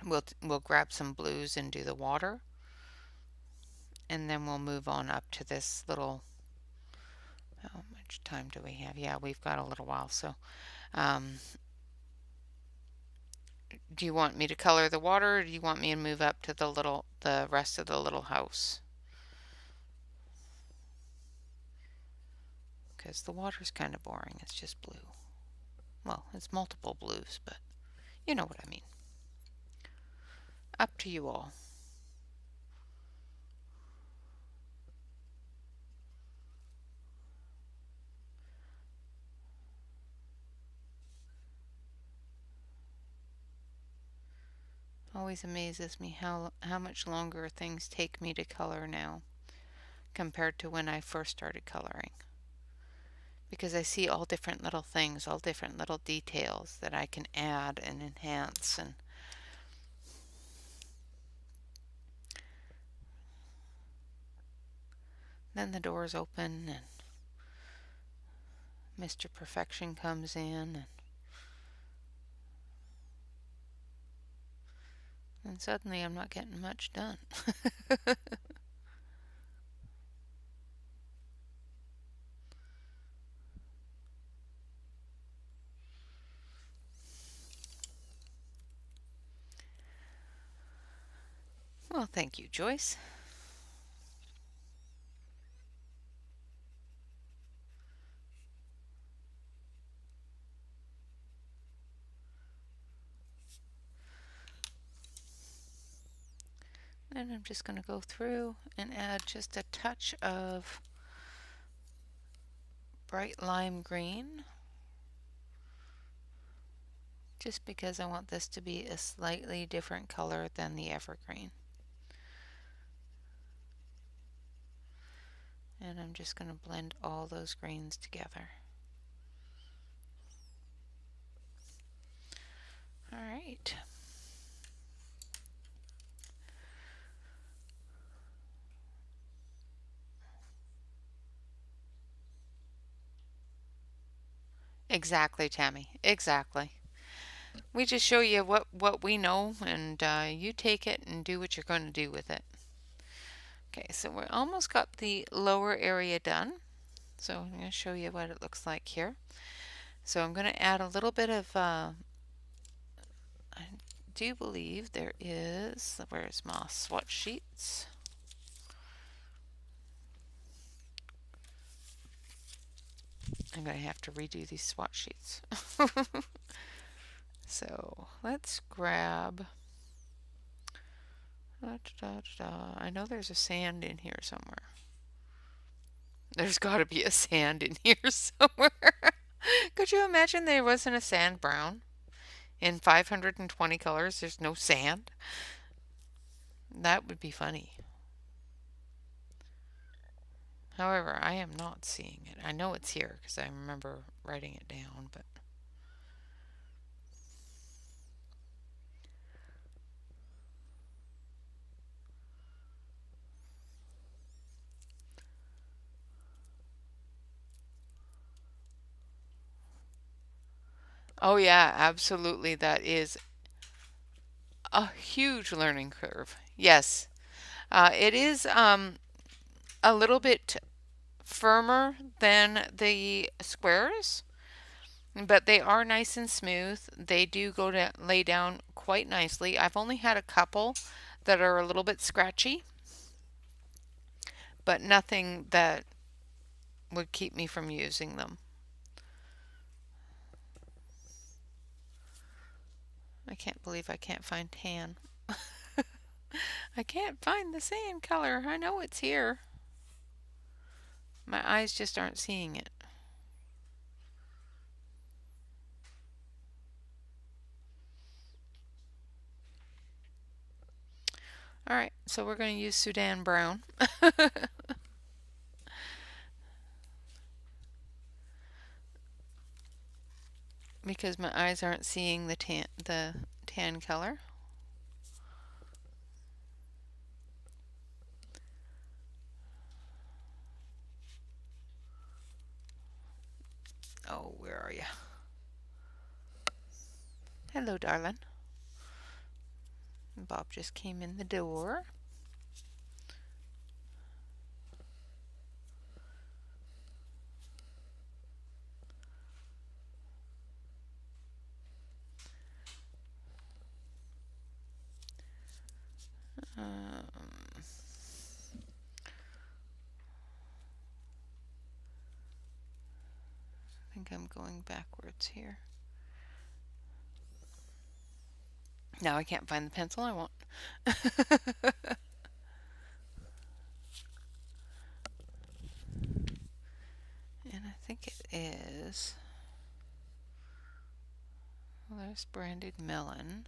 we'll grab some blues and do the water. And then we'll move on up to this little, how much time do we have? Yeah, we've got a little while. So do you want me to color the water, or do you want me to move up to the rest of the little house? Because the water's kind of boring. It's just blue. Well, it's multiple blues, but you know what I mean. Up to you all. Always amazes me how much longer things take me to color now compared to when I first started coloring. Because I see all different little things, all different little details that I can add and enhance. And then the doors open and Mr. Perfection comes in, and suddenly I'm not getting much done. Well, thank you, Joyce. And I'm just going to go through and add just a touch of bright lime green, just because I want this to be a slightly different color than the evergreen. And I'm just going to blend all those greens together. All right. Exactly, Tammy. Exactly. We just show you what we know, and you take it and do what you're going to do with it. Okay, so we're almost got the lower area done. So I'm going to show you what it looks like here. So I'm going to add a little bit of, I do believe there is, where's my swatch sheets? I'm going to have to redo these swatch sheets. So let's grab. I know there's a sand in here somewhere. There's got to be a sand in here somewhere. Could you imagine there wasn't a sand brown? In 520 colors, there's no sand? That would be funny. However, I am not seeing it. I know it's here because I remember writing it down, but oh yeah, absolutely. That is a huge learning curve. Yes, it is a little bit firmer than the squares, but they are nice and smooth. They do go to lay down quite nicely. I've only had a couple that are a little bit scratchy, but nothing that would keep me from using them. I can't believe I can't find tan. I can't find the sand color. I know it's here. My eyes just aren't seeing it. Alright, so we're going to use Sudan brown. Because my eyes aren't seeing the tan color. Oh, where are you? Hello, darling. Bob just came in the door. I think I'm going backwards here. Now I can't find the pencil I want. And I think it is. Well, there's branded melon.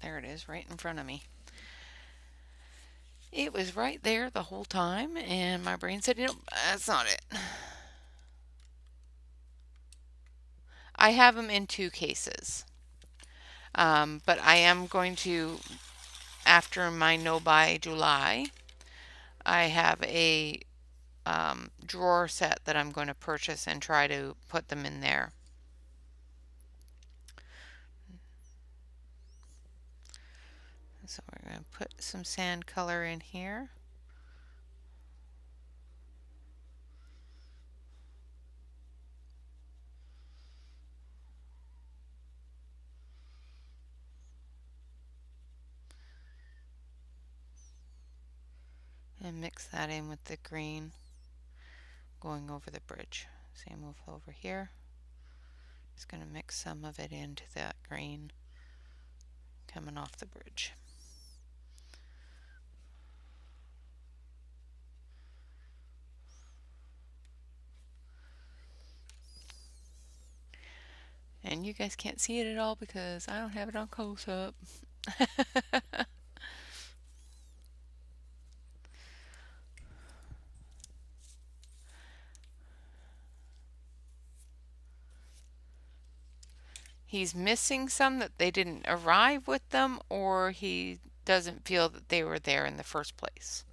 There it is, right in front of me. It was right there the whole time, and my brain said, nope, that's not it. I have them in 2 cases. But I am going to, after my no buy July, I have a drawer set that I'm going to purchase and try to put them in there. So we're going to put some sand color in here. And mix that in with the green going over the bridge. Same with over here. Just going to mix some of it into that green coming off the bridge. And you guys can't see it at all because I don't have it on close-up. He's missing some that they didn't arrive with them, or he doesn't feel that they were there in the first place.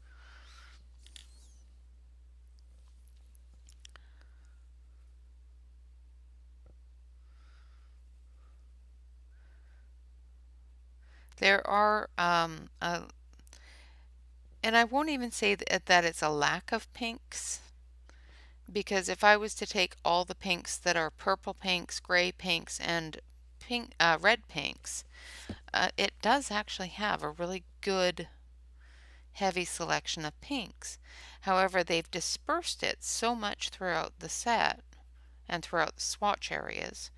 There are, and I won't even say that it's a lack of pinks. because if I was to take all the pinks that are purple pinks, gray pinks, and red pinks, it does actually have a really good heavy selection of pinks. However, they've dispersed it so much throughout the set and throughout the swatch areas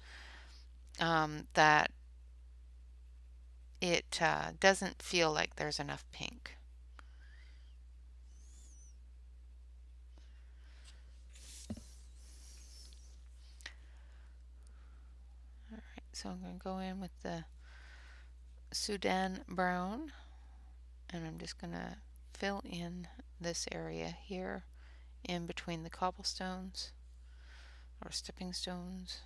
that it doesn't feel like there's enough pink. Alright, so I'm going to go in with the Sudan brown, and I'm just going to fill in this area here in between the cobblestones or stepping stones.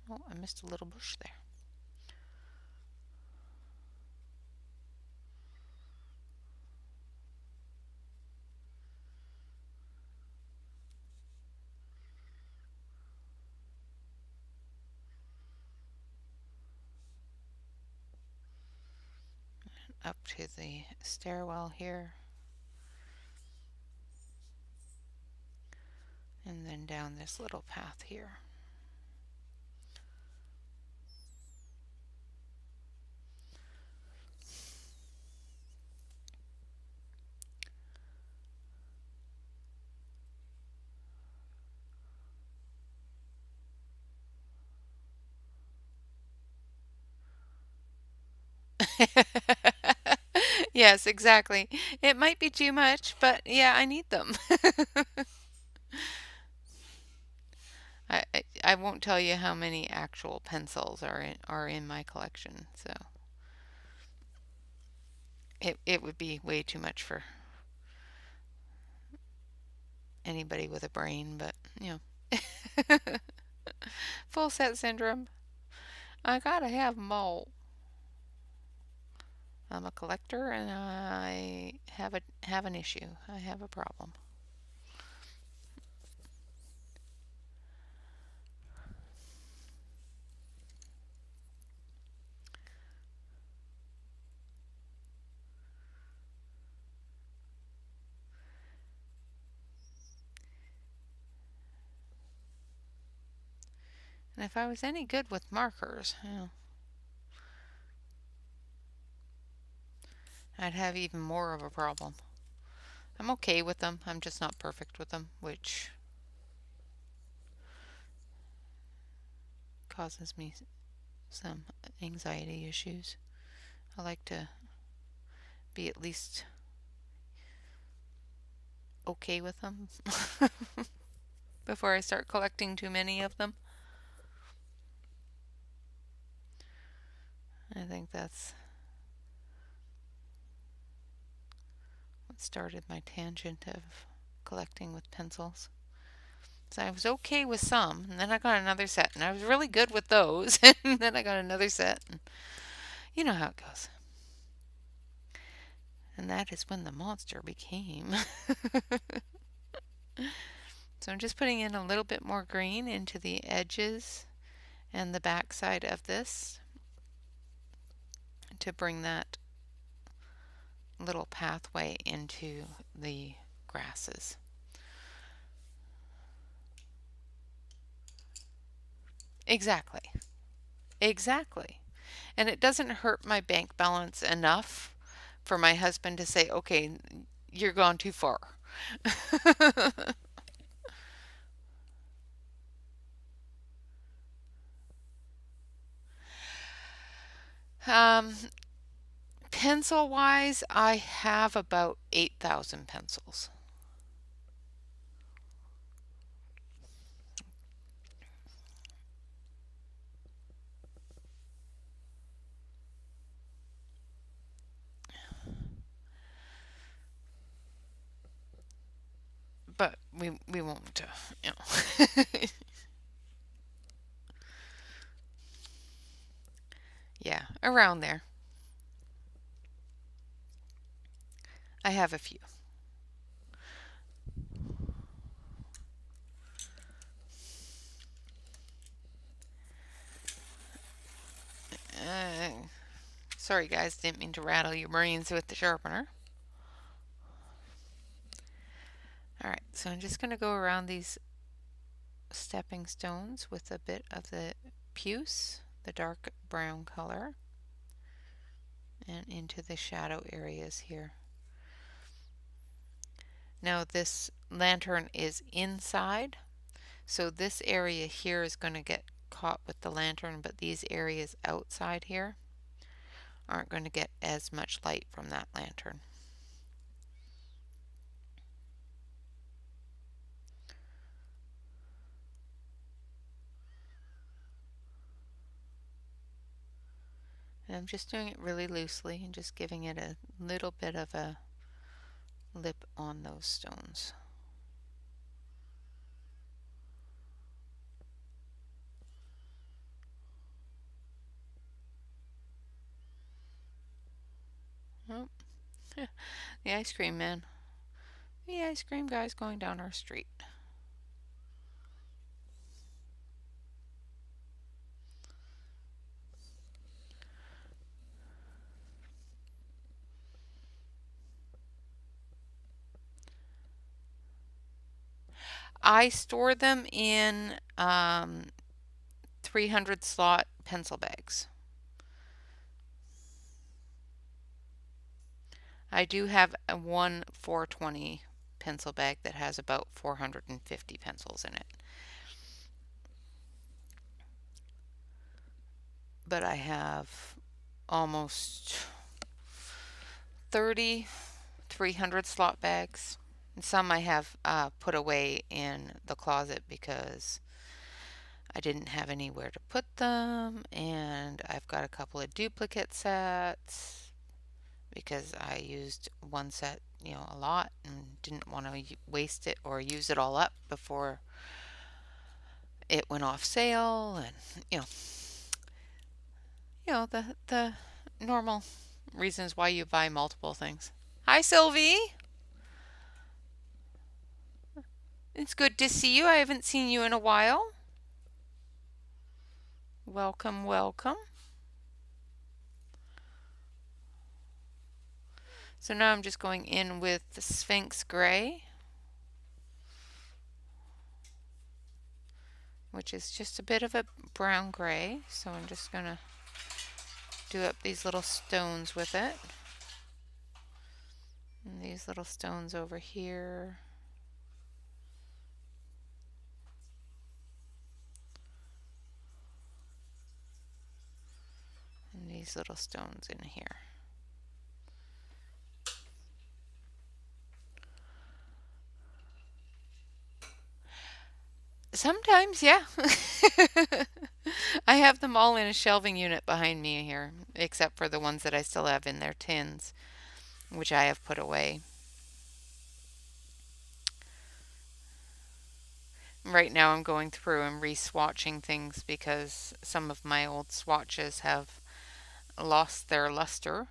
Oh, I missed a little bush there. Up to the stairwell here, and then down this little path here. Yes, exactly. It might be too much, but yeah, I need them. I won't tell you how many actual pencils are in my collection, so it would be way too much for anybody with a brain, but you know. Full set syndrome. I gotta have them all. I'm a collector and I have an issue. I have a problem. And if I was any good with markers, you know, I'd have even more of a problem. I'm okay with them. I'm just not perfect with them, which causes me some anxiety issues. I like to be at least okay with them before I start collecting too many of them. I think that's what started my tangent of collecting with pencils. So I was okay with some, and then I got another set, and I was really good with those, and then I got another set, and you know how it goes. And that is when the monster became. So I'm just putting in a little bit more green into the edges and the back side of this to bring that little pathway into the grasses. Exactly. Exactly. And it doesn't hurt my bank balance enough for my husband to say, okay, you're gone too far. um, Pencil wise, I have about 8,000 pencils. But we won't, you know. Yeah, around there. I have a few. Sorry guys, didn't mean to rattle your brains with the sharpener. Alright, so I'm just going to go around these stepping stones with a bit of the puce, the dark brown color, and into the shadow areas here. Now this lantern is inside, so this area here is going to get caught with the lantern, but these areas outside here aren't going to get as much light from that lantern. And I'm just doing it really loosely and just giving it a little bit of a lip on those stones. Oh, the ice cream man. The ice cream guy's going down our street. I store them in 300 slot pencil bags. I do have a one 420 pencil bag that has about 450 pencils in it. But I have almost 30 300 slot bags. And some I have put away in the closet because I didn't have anywhere to put them, and I've got a couple of duplicate sets because I used one set, a lot and didn't want to waste it or use it all up before it went off sale, and the normal reasons why you buy multiple things. Hi, Sylvie. It's good to see you. I haven't seen you in a while. Welcome, welcome. So now I'm just going in with the Sphinx Gray, which is just a bit of a brown gray. So I'm just going to do up these little stones with it. And these little stones over here. And these little stones in here. Sometimes, yeah. I have them all in a shelving unit behind me here, except for the ones that I still have in their tins, which I have put away. Right now I'm going through and re-swatching things because some of my old swatches have lost their luster.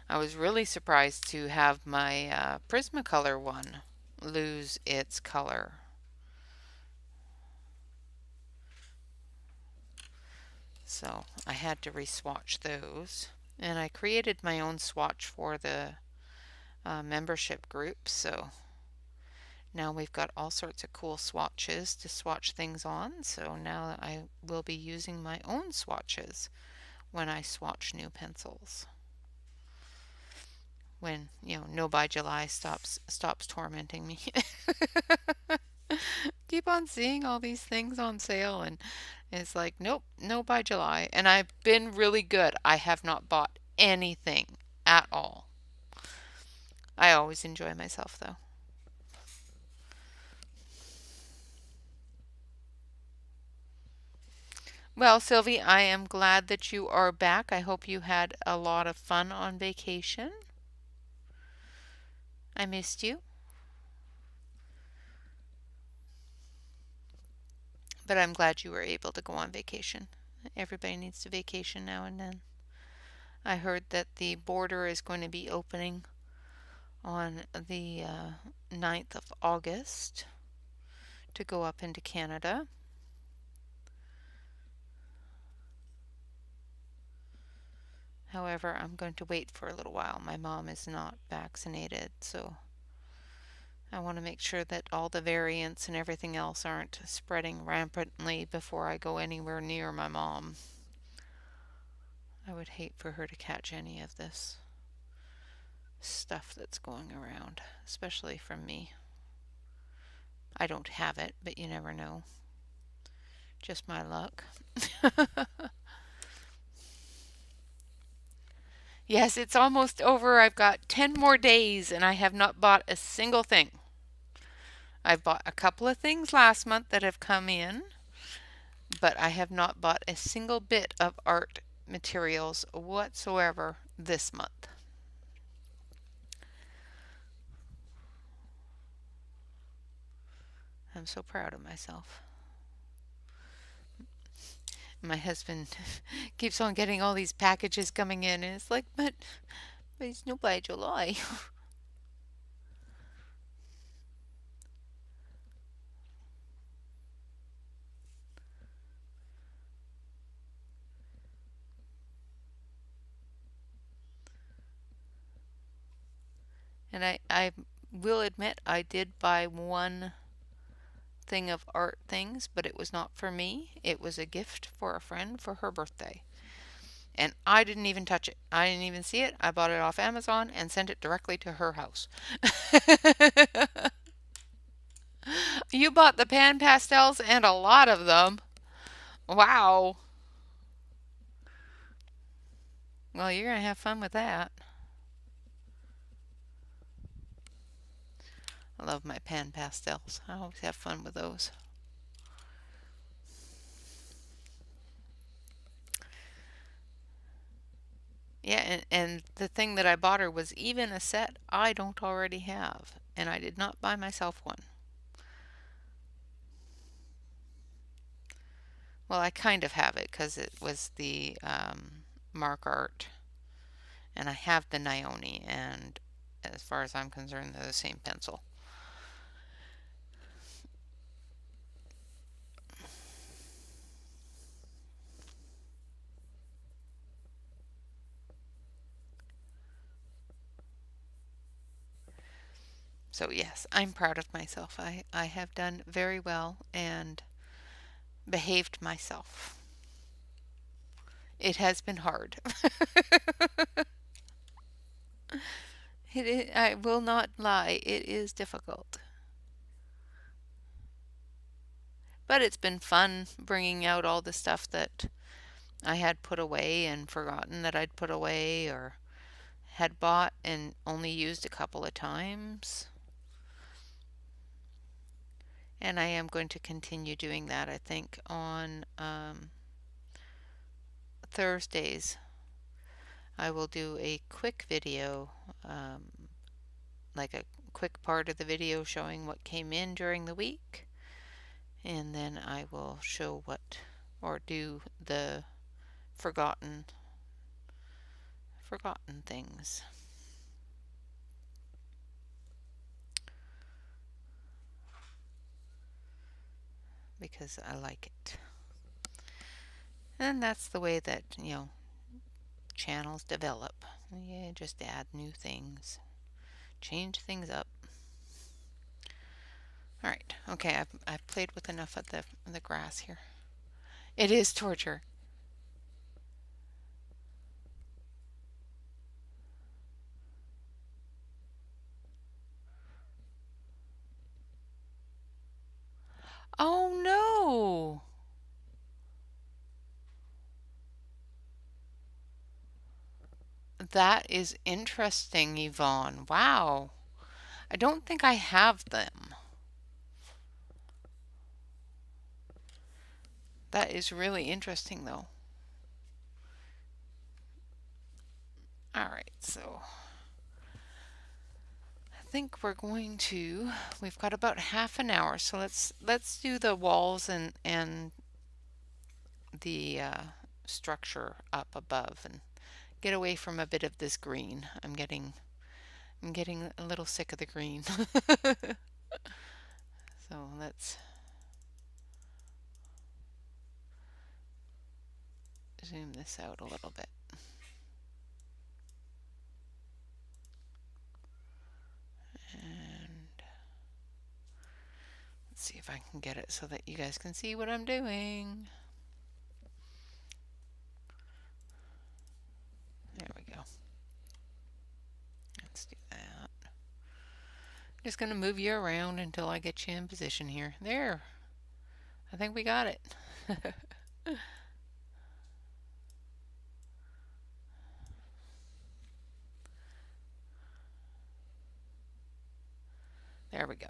I was really surprised to have my Prismacolor one lose its color. So I had to re-swatch those. And I created my own swatch for the membership group, so now we've got all sorts of cool swatches to swatch things on. So now I will be using my own swatches when I swatch new pencils. When, No Buy July stops tormenting me. Keep on seeing all these things on sale, and it's like, nope, no Buy July. And I've been really good. I have not bought anything at all. I always enjoy myself though. Well, Sylvie, I am glad that you are back. I hope you had a lot of fun on vacation. I missed you. But I'm glad you were able to go on vacation. Everybody needs to vacation now and then. I heard that the border is going to be opening on the 9th of August to go up into Canada. However, I'm going to wait for a little while. My mom is not vaccinated, so I want to make sure that all the variants and everything else aren't spreading rampantly before I go anywhere near my mom. I would hate for her to catch any of this stuff that's going around, especially from me. I don't have it, but you never know. Just my luck. Yes, it's almost over. I've got 10 more days and I have not bought a single thing. I've bought a couple of things last month that have come in, but I have not bought a single bit of art materials whatsoever this month. I'm so proud of myself. My husband keeps on getting all these packages coming in, and it's like, but it's no by July. And I will admit I did buy one thing of art things, but it was not for me. It was a gift for a friend for her birthday. And I didn't even touch it. I didn't even see it. I bought it off Amazon and sent it directly to her house. You bought the pan pastels and a lot of them. Wow. Well, you're going to have fun with that. I love my pan pastels. I always have fun with those. Yeah, and the thing that I bought her was even a set I don't already have, and I did not buy myself one. Well, I kind of have it because it was the Mark Art, and I have the Nione, and as far as I'm concerned, they're the same pencil. So yes, I'm proud of myself. I have done very well and behaved myself. It has been hard. I will not lie, it is difficult. But it's been fun bringing out all the stuff that I had put away and forgotten that I'd put away or had bought and only used a couple of times. And I am going to continue doing that, I think, on Thursdays. I will do a quick video, like a quick part of the video showing what came in during the week. And then I will show what, or do the forgotten things. Because I like it. And that's the way that, channels develop. You just add new things, change things up. All right, okay, I've played with enough of the grass here. It is torture. Oh no! That is interesting, Yvonne. Wow. I don't think I have them. That is really interesting, though. All right, so I think we've got about half an hour, so let's do the walls and the structure up above and get away from a bit of this green. I'm getting a little sick of the green. So let's zoom this out a little bit. And Let's see if I can get it so that you guys can see what I'm doing. There we go. Let's do that. Just going to move you around until I get you in position here. There. I think we got it. There we go.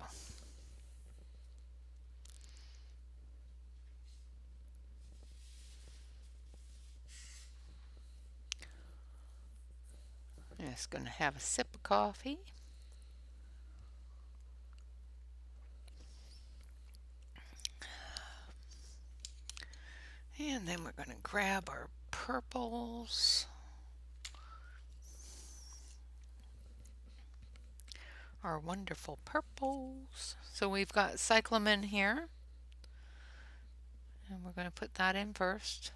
Just going to have a sip of coffee. And then we're going to grab our purples. Our wonderful purples. So we've got cyclamen here. And we're going to put that in first.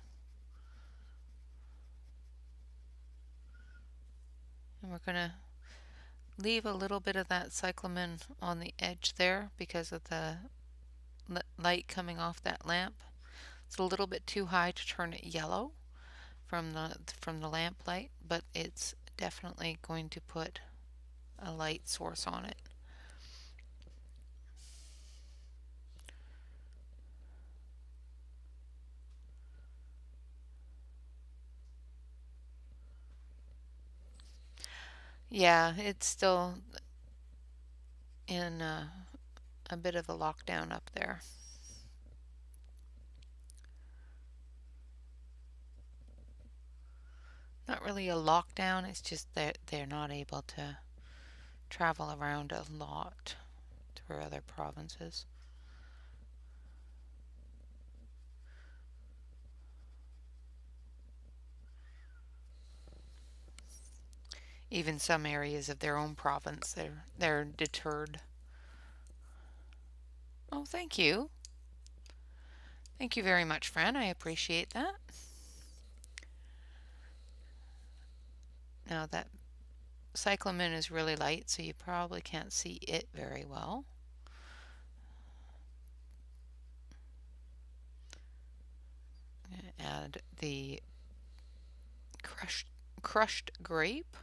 And we're going to leave a little bit of that cyclamen on the edge there because of the light coming off that lamp. It's a little bit too high to turn it yellow from the lamp light, but it's definitely going to put a light source on it. Yeah, it's still in a bit of a lockdown up there. Not really a lockdown, it's just that they're not able to travel around a lot through other provinces. Even some areas of their own province, they're deterred. Oh, thank you. Thank you very much, Fran. I appreciate that. Now that cyclamen is really light, so you probably can't see it very well. Add the crushed grape.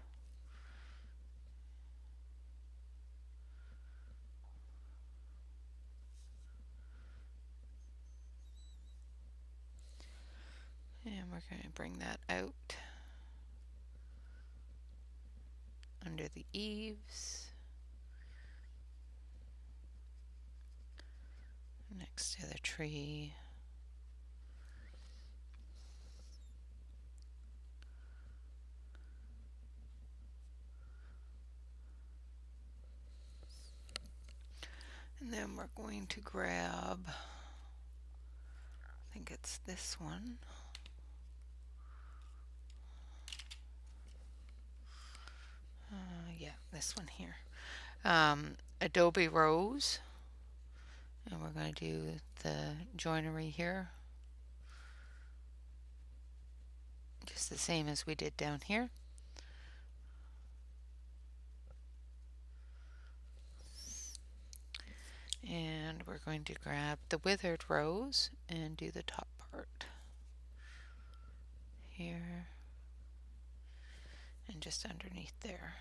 And we're going to bring that out under the eaves, next to the tree. And then we're going to grab, I think it's this one. Yeah, this one here. Adobe Rose. And we're going to do the joinery here. Just the same as we did down here. And we're going to grab the withered rose and do the top part here and just underneath there.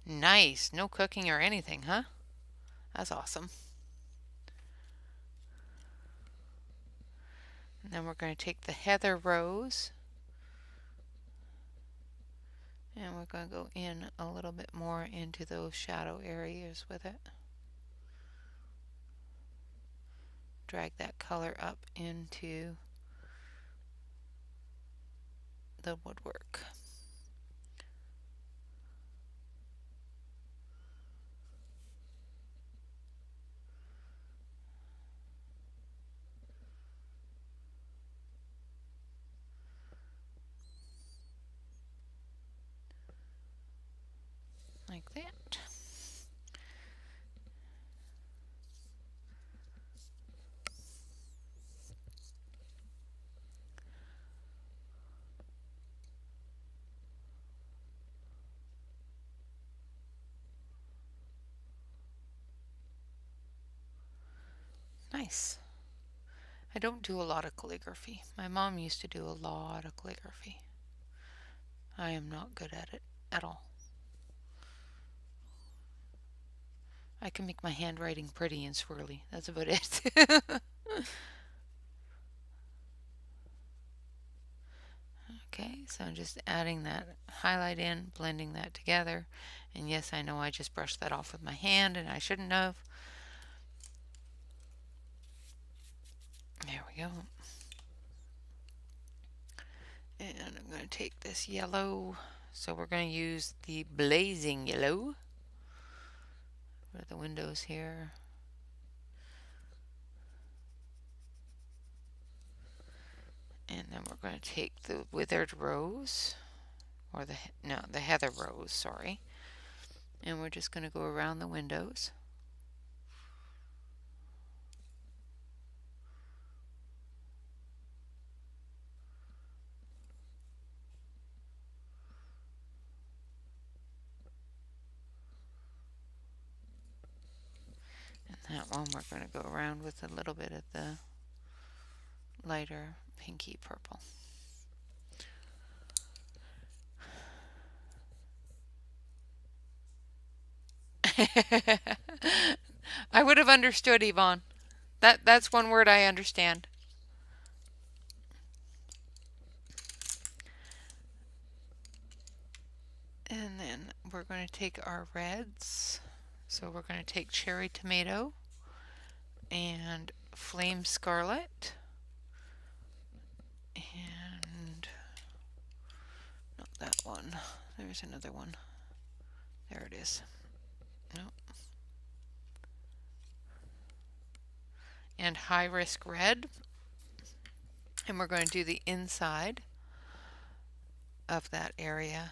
Nice. No cooking or anything, huh? That's awesome. And then we're going to take the heather rose and we're going to go in a little bit more into those shadow areas with it. Drag that color up into the woodwork. Like that. nice. I don't do a lot of calligraphy. My mom used to do a lot of calligraphy. I am not good at it at all. I can make my handwriting pretty and swirly. That's about it. Okay, so I'm just adding that highlight in, blending that together. And yes, I know I just brushed that off with my hand and I shouldn't have. There we go. And I'm going to take this yellow. So we're going to use the blazing yellow for the windows here. And then we're going to take the withered rose, or the heather rose, sorry. And we're just going to go around the windows. And that one we're going to go around with a little bit of the lighter pinky purple. I would have understood, Yvonne. That's one word I understand. And then we're going to take our reds. So we're going to take cherry tomato and flame scarlet and not that one. There's another one. There it is. Nope. And high risk red. And we're going to do the inside of that area.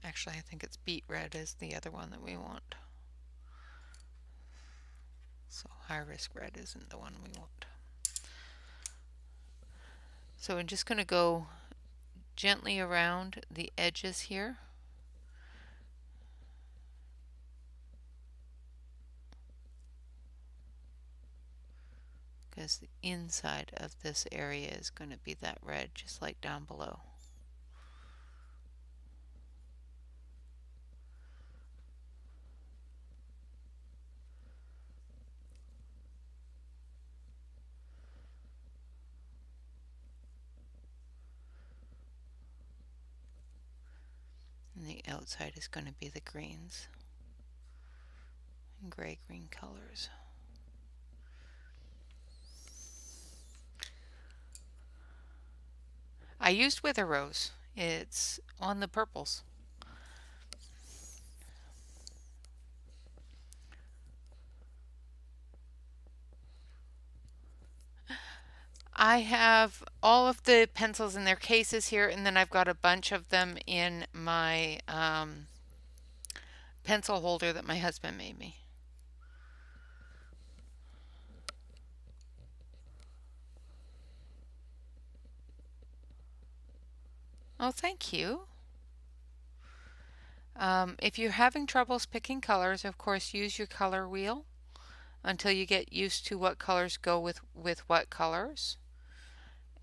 Actually, I think it's beet red is the other one that we want. So high risk red isn't the one we want. So I'm just going to go gently around the edges here. Because the inside of this area is going to be that red, just like down below. And the outside is going to be the greens and gray-green colors. I used Wither Rose. It's on the purples. I have all of the pencils in their cases here, and then I've got a bunch of them in my pencil holder that my husband made me. Oh, thank you. If you're having troubles picking colors, of course, use your color wheel until you get used to what colors go with what colors.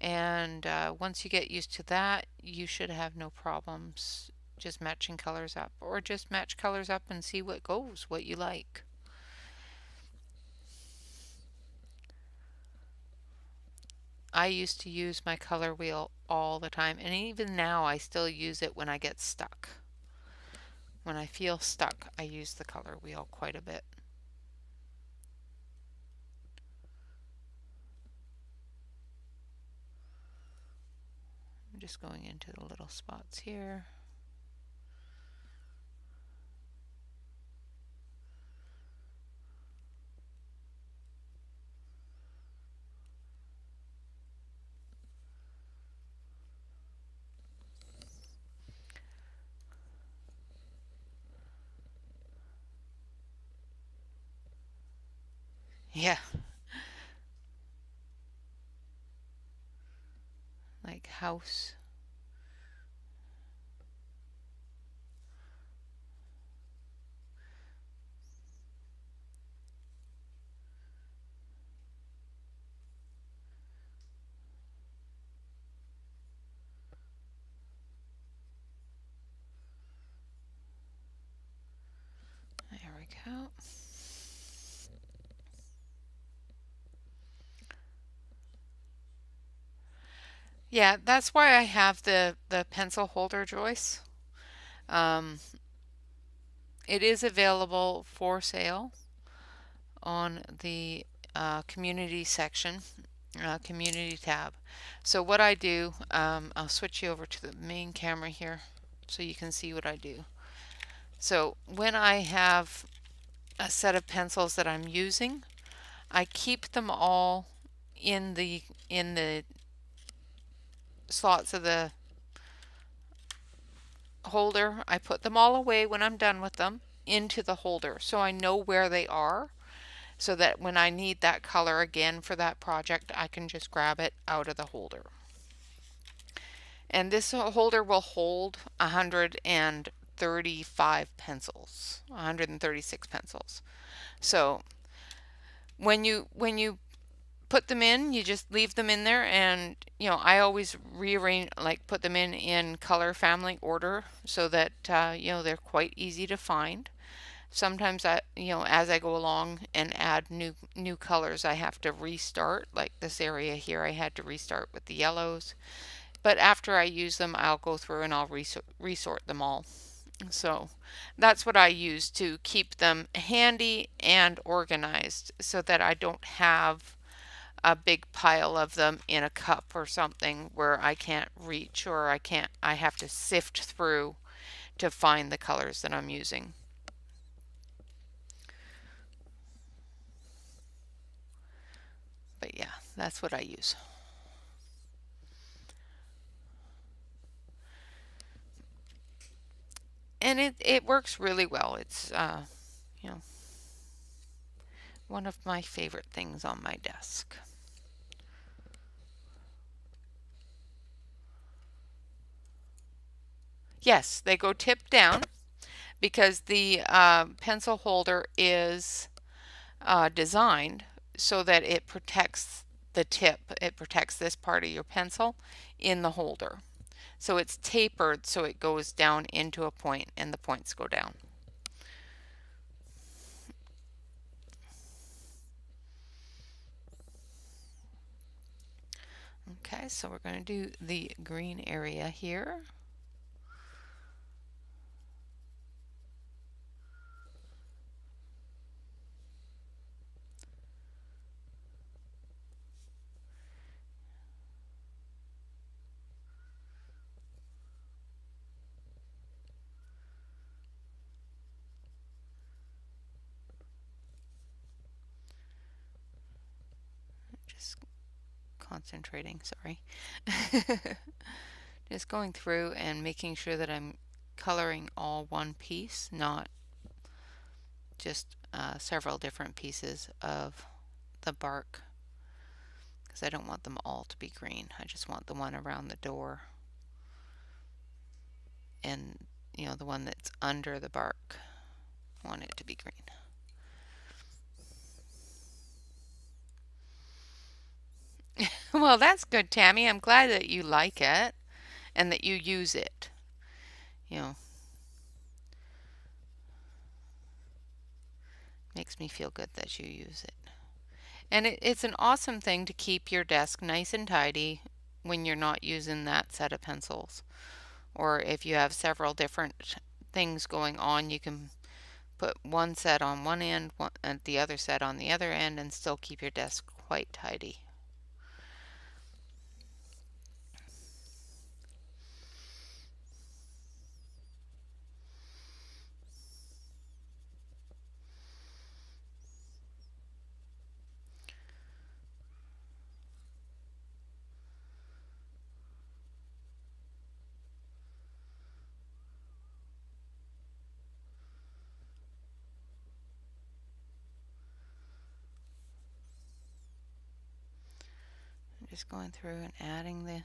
And once you get used to that, you should have no problems just matching colors up, or just match colors up and see what goes, what you like. I used to use my color wheel all the time, and even now I still use it when I get stuck. When I feel stuck, I use the color wheel quite a bit. I'm just going into the little spots here. Yeah. Like house. we go. Yeah, that's why I have the pencil holder, Joyce. Um, it is available for sale on the community section, community tab. So what I do, I'll switch you over to the main camera here so you can see what I do. So when I have a set of pencils that I'm using, I keep them all in the slots of the holder. I put them all away when I'm done with them into the holder so I know where they are, so that when I need that color again for that project, I can just grab it out of the holder. And this holder will hold 135 pencils, 136 pencils. So when you put them in, you just leave them in there, and I always rearrange, like put them in color family order so that they're quite easy to find. Sometimes as I go along and add new colors, I have to restart. Like this area here, I had to restart with the yellows. But after I use them, I'll go through and I'll resort them all. So that's what I use to keep them handy and organized so that I don't have a big pile of them in a cup or something where I can't reach, or I have to sift through to find the colors that I'm using. But yeah, that's what I use. And it works really well. It's you know, one of my favorite things on my desk. Yes, they go tip down because the pencil holder is designed so that it protects the tip. It protects this part of your pencil in the holder. So it's tapered so it goes down into a point and the points go down. Okay, so we're going to do the green area here. Just concentrating, sorry. Just going through and making sure that I'm coloring all one piece, not just several different pieces of the bark, because I don't want them all to be green. I just want the one around the door and the one that's under the bark. I want it to be green. Well, that's good, Tammy. I'm glad that you like it and that you use it. You know, makes me feel good that you use it. And it's an awesome thing to keep your desk nice and tidy when you're not using that set of pencils. Or if you have several different things going on, you can put one set on one end and the other set on the other end and still keep your desk quite tidy. I'm just going through and adding the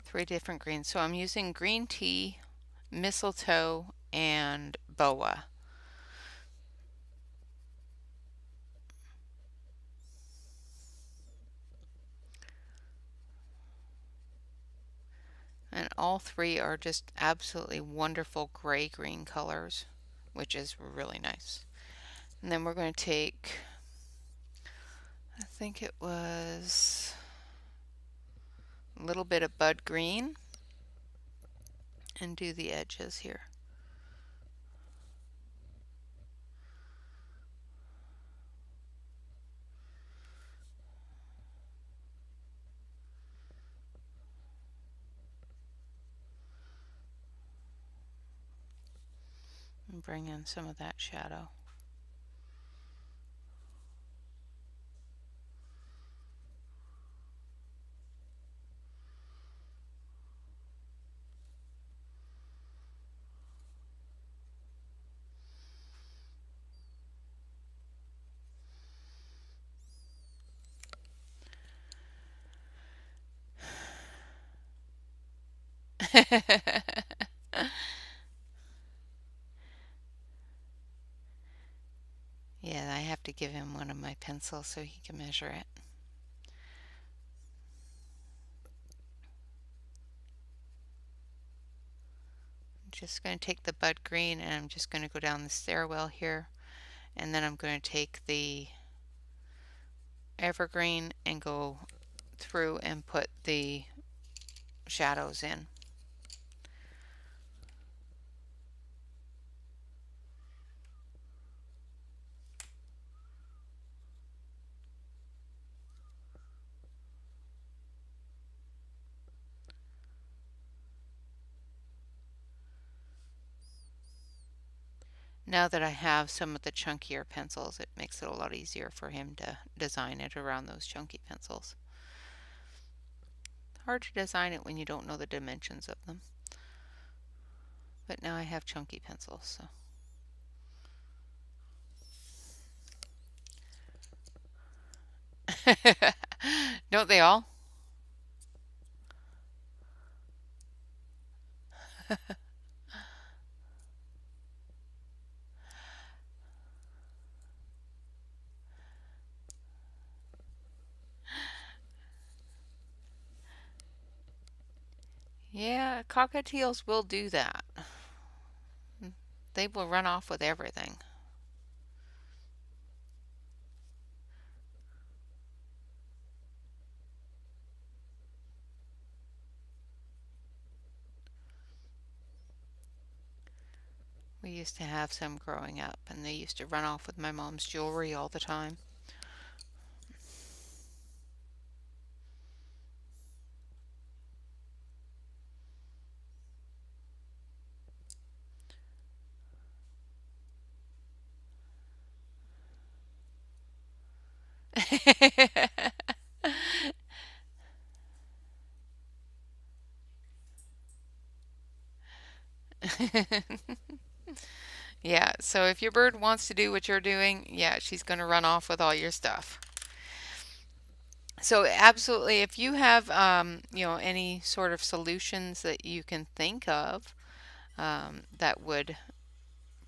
3 different greens. So I'm using green tea, mistletoe, and boa. And all 3 are just absolutely wonderful gray-green colors. which is really nice. And then we're going to take, I think it was a little bit of bud green and do the edges here. And bring in some of that shadow. Yeah, I have to give him one of my pencils so he can measure it. I'm just going to take the bud green and I'm just going to go down the stairwell here, and then I'm going to take the evergreen and go through and put the shadows in. Now that I have some of the chunkier pencils, it makes it a lot easier for him to design it around those chunky pencils. Hard to design it when you don't know the dimensions of them. But now I have chunky pencils, so. Don't they all? Yeah, cockatiels will do that. They will run off with everything. We used to have some growing up, and they used to run off with my mom's jewelry all the time. Yeah, so if your bird wants to do what you're doing, yeah, she's going to run off with all your stuff. So absolutely, if you have, any sort of solutions that you can think of that would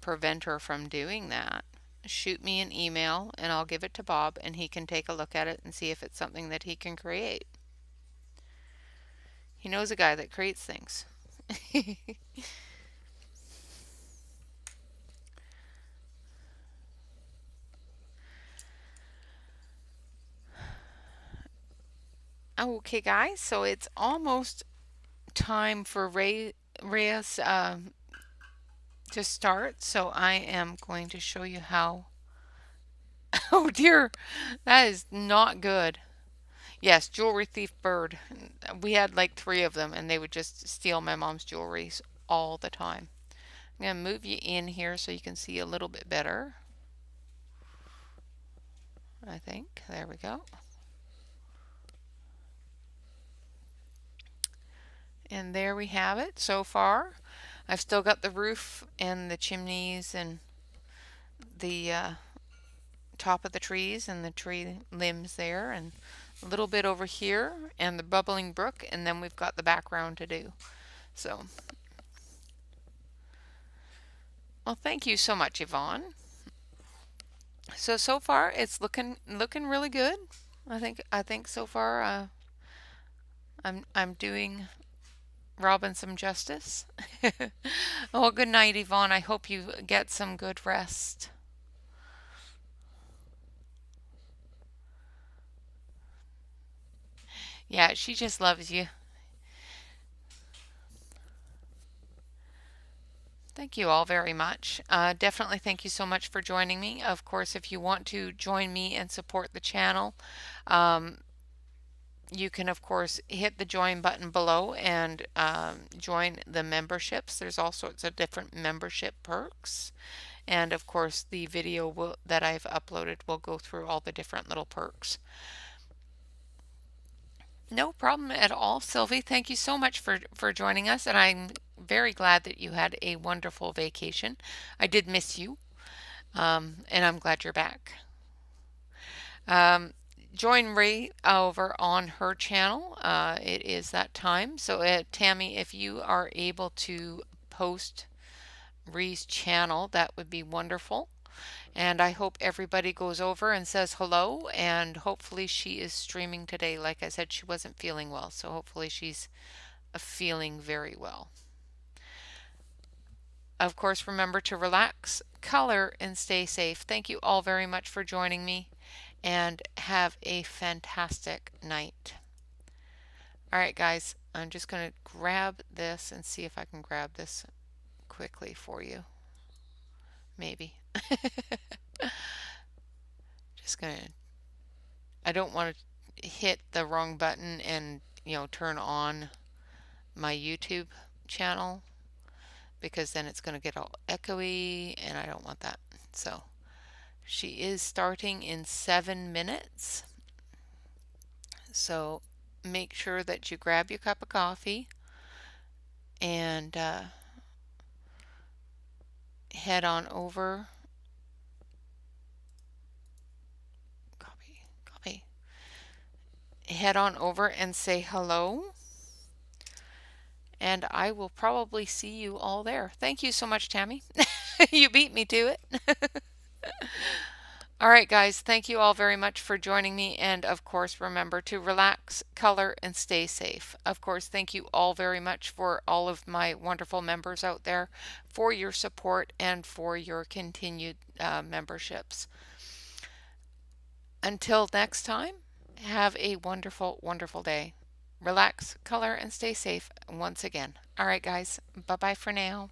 prevent her from doing that, shoot me an email and I'll give it to Bob and he can take a look at it and see if it's something that he can create. He knows a guy that creates things. Okay, guys, so it's almost time for Reyes to start. So I am going to show you how. Oh dear, that is not good. Yes, jewelry thief bird. We had like 3 of them and they would just steal my mom's jewelries all the time. I'm going to move you in here so you can see a little bit better. I think. There we go. And there we have it so far. I've still got the roof and the chimneys and the top of the trees and the tree limbs there, and a little bit over here and the bubbling brook, and then we've got the background to do. So, well, thank you so much, Yvonne. So far it's looking really good. I think so far I'm doing Robin some justice. Oh, good night, Yvonne. I hope you get some good rest. Yeah, she just loves you. Thank you all very much. Definitely thank you so much for joining me. Of course, if you want to join me and support the channel, um, you can, of course, hit the join button below and join the memberships. There's all sorts of different membership perks. And of course, the video that I've uploaded will go through all the different little perks. No problem at all, Sylvie. Thank you so much for joining us, and I'm very glad that you had a wonderful vacation. I did miss you, and I'm glad you're back. Um, Join Ray over on her channel. It is that time. So, Tammy, if you are able to post Ree's channel, that would be wonderful. And I hope everybody goes over and says hello. And hopefully, she is streaming today. Like I said, she wasn't feeling well. So, hopefully, she's feeling very well. Of course, remember to relax, color, and stay safe. Thank you all very much for joining me, and have a fantastic night. All right, guys, I'm just going to grab this and see if I can grab this quickly for you. Maybe. Just going to, I don't want to hit the wrong button and, turn on my YouTube channel, because then it's going to get all echoey and I don't want that. So she is starting in 7 minutes. So make sure that you grab your cup of coffee and head on over. Copy. Head on over and say hello. And I will probably see you all there. Thank you so much, Tammy. You beat me to it. All right, guys, thank you all very much for joining me. And of course, remember to relax, color, and stay safe. Of course, thank you all very much for all of my wonderful members out there, for your support and for your continued memberships. Until next time, have a wonderful, wonderful day. Relax, color, and stay safe once again. All right, guys, bye bye for now.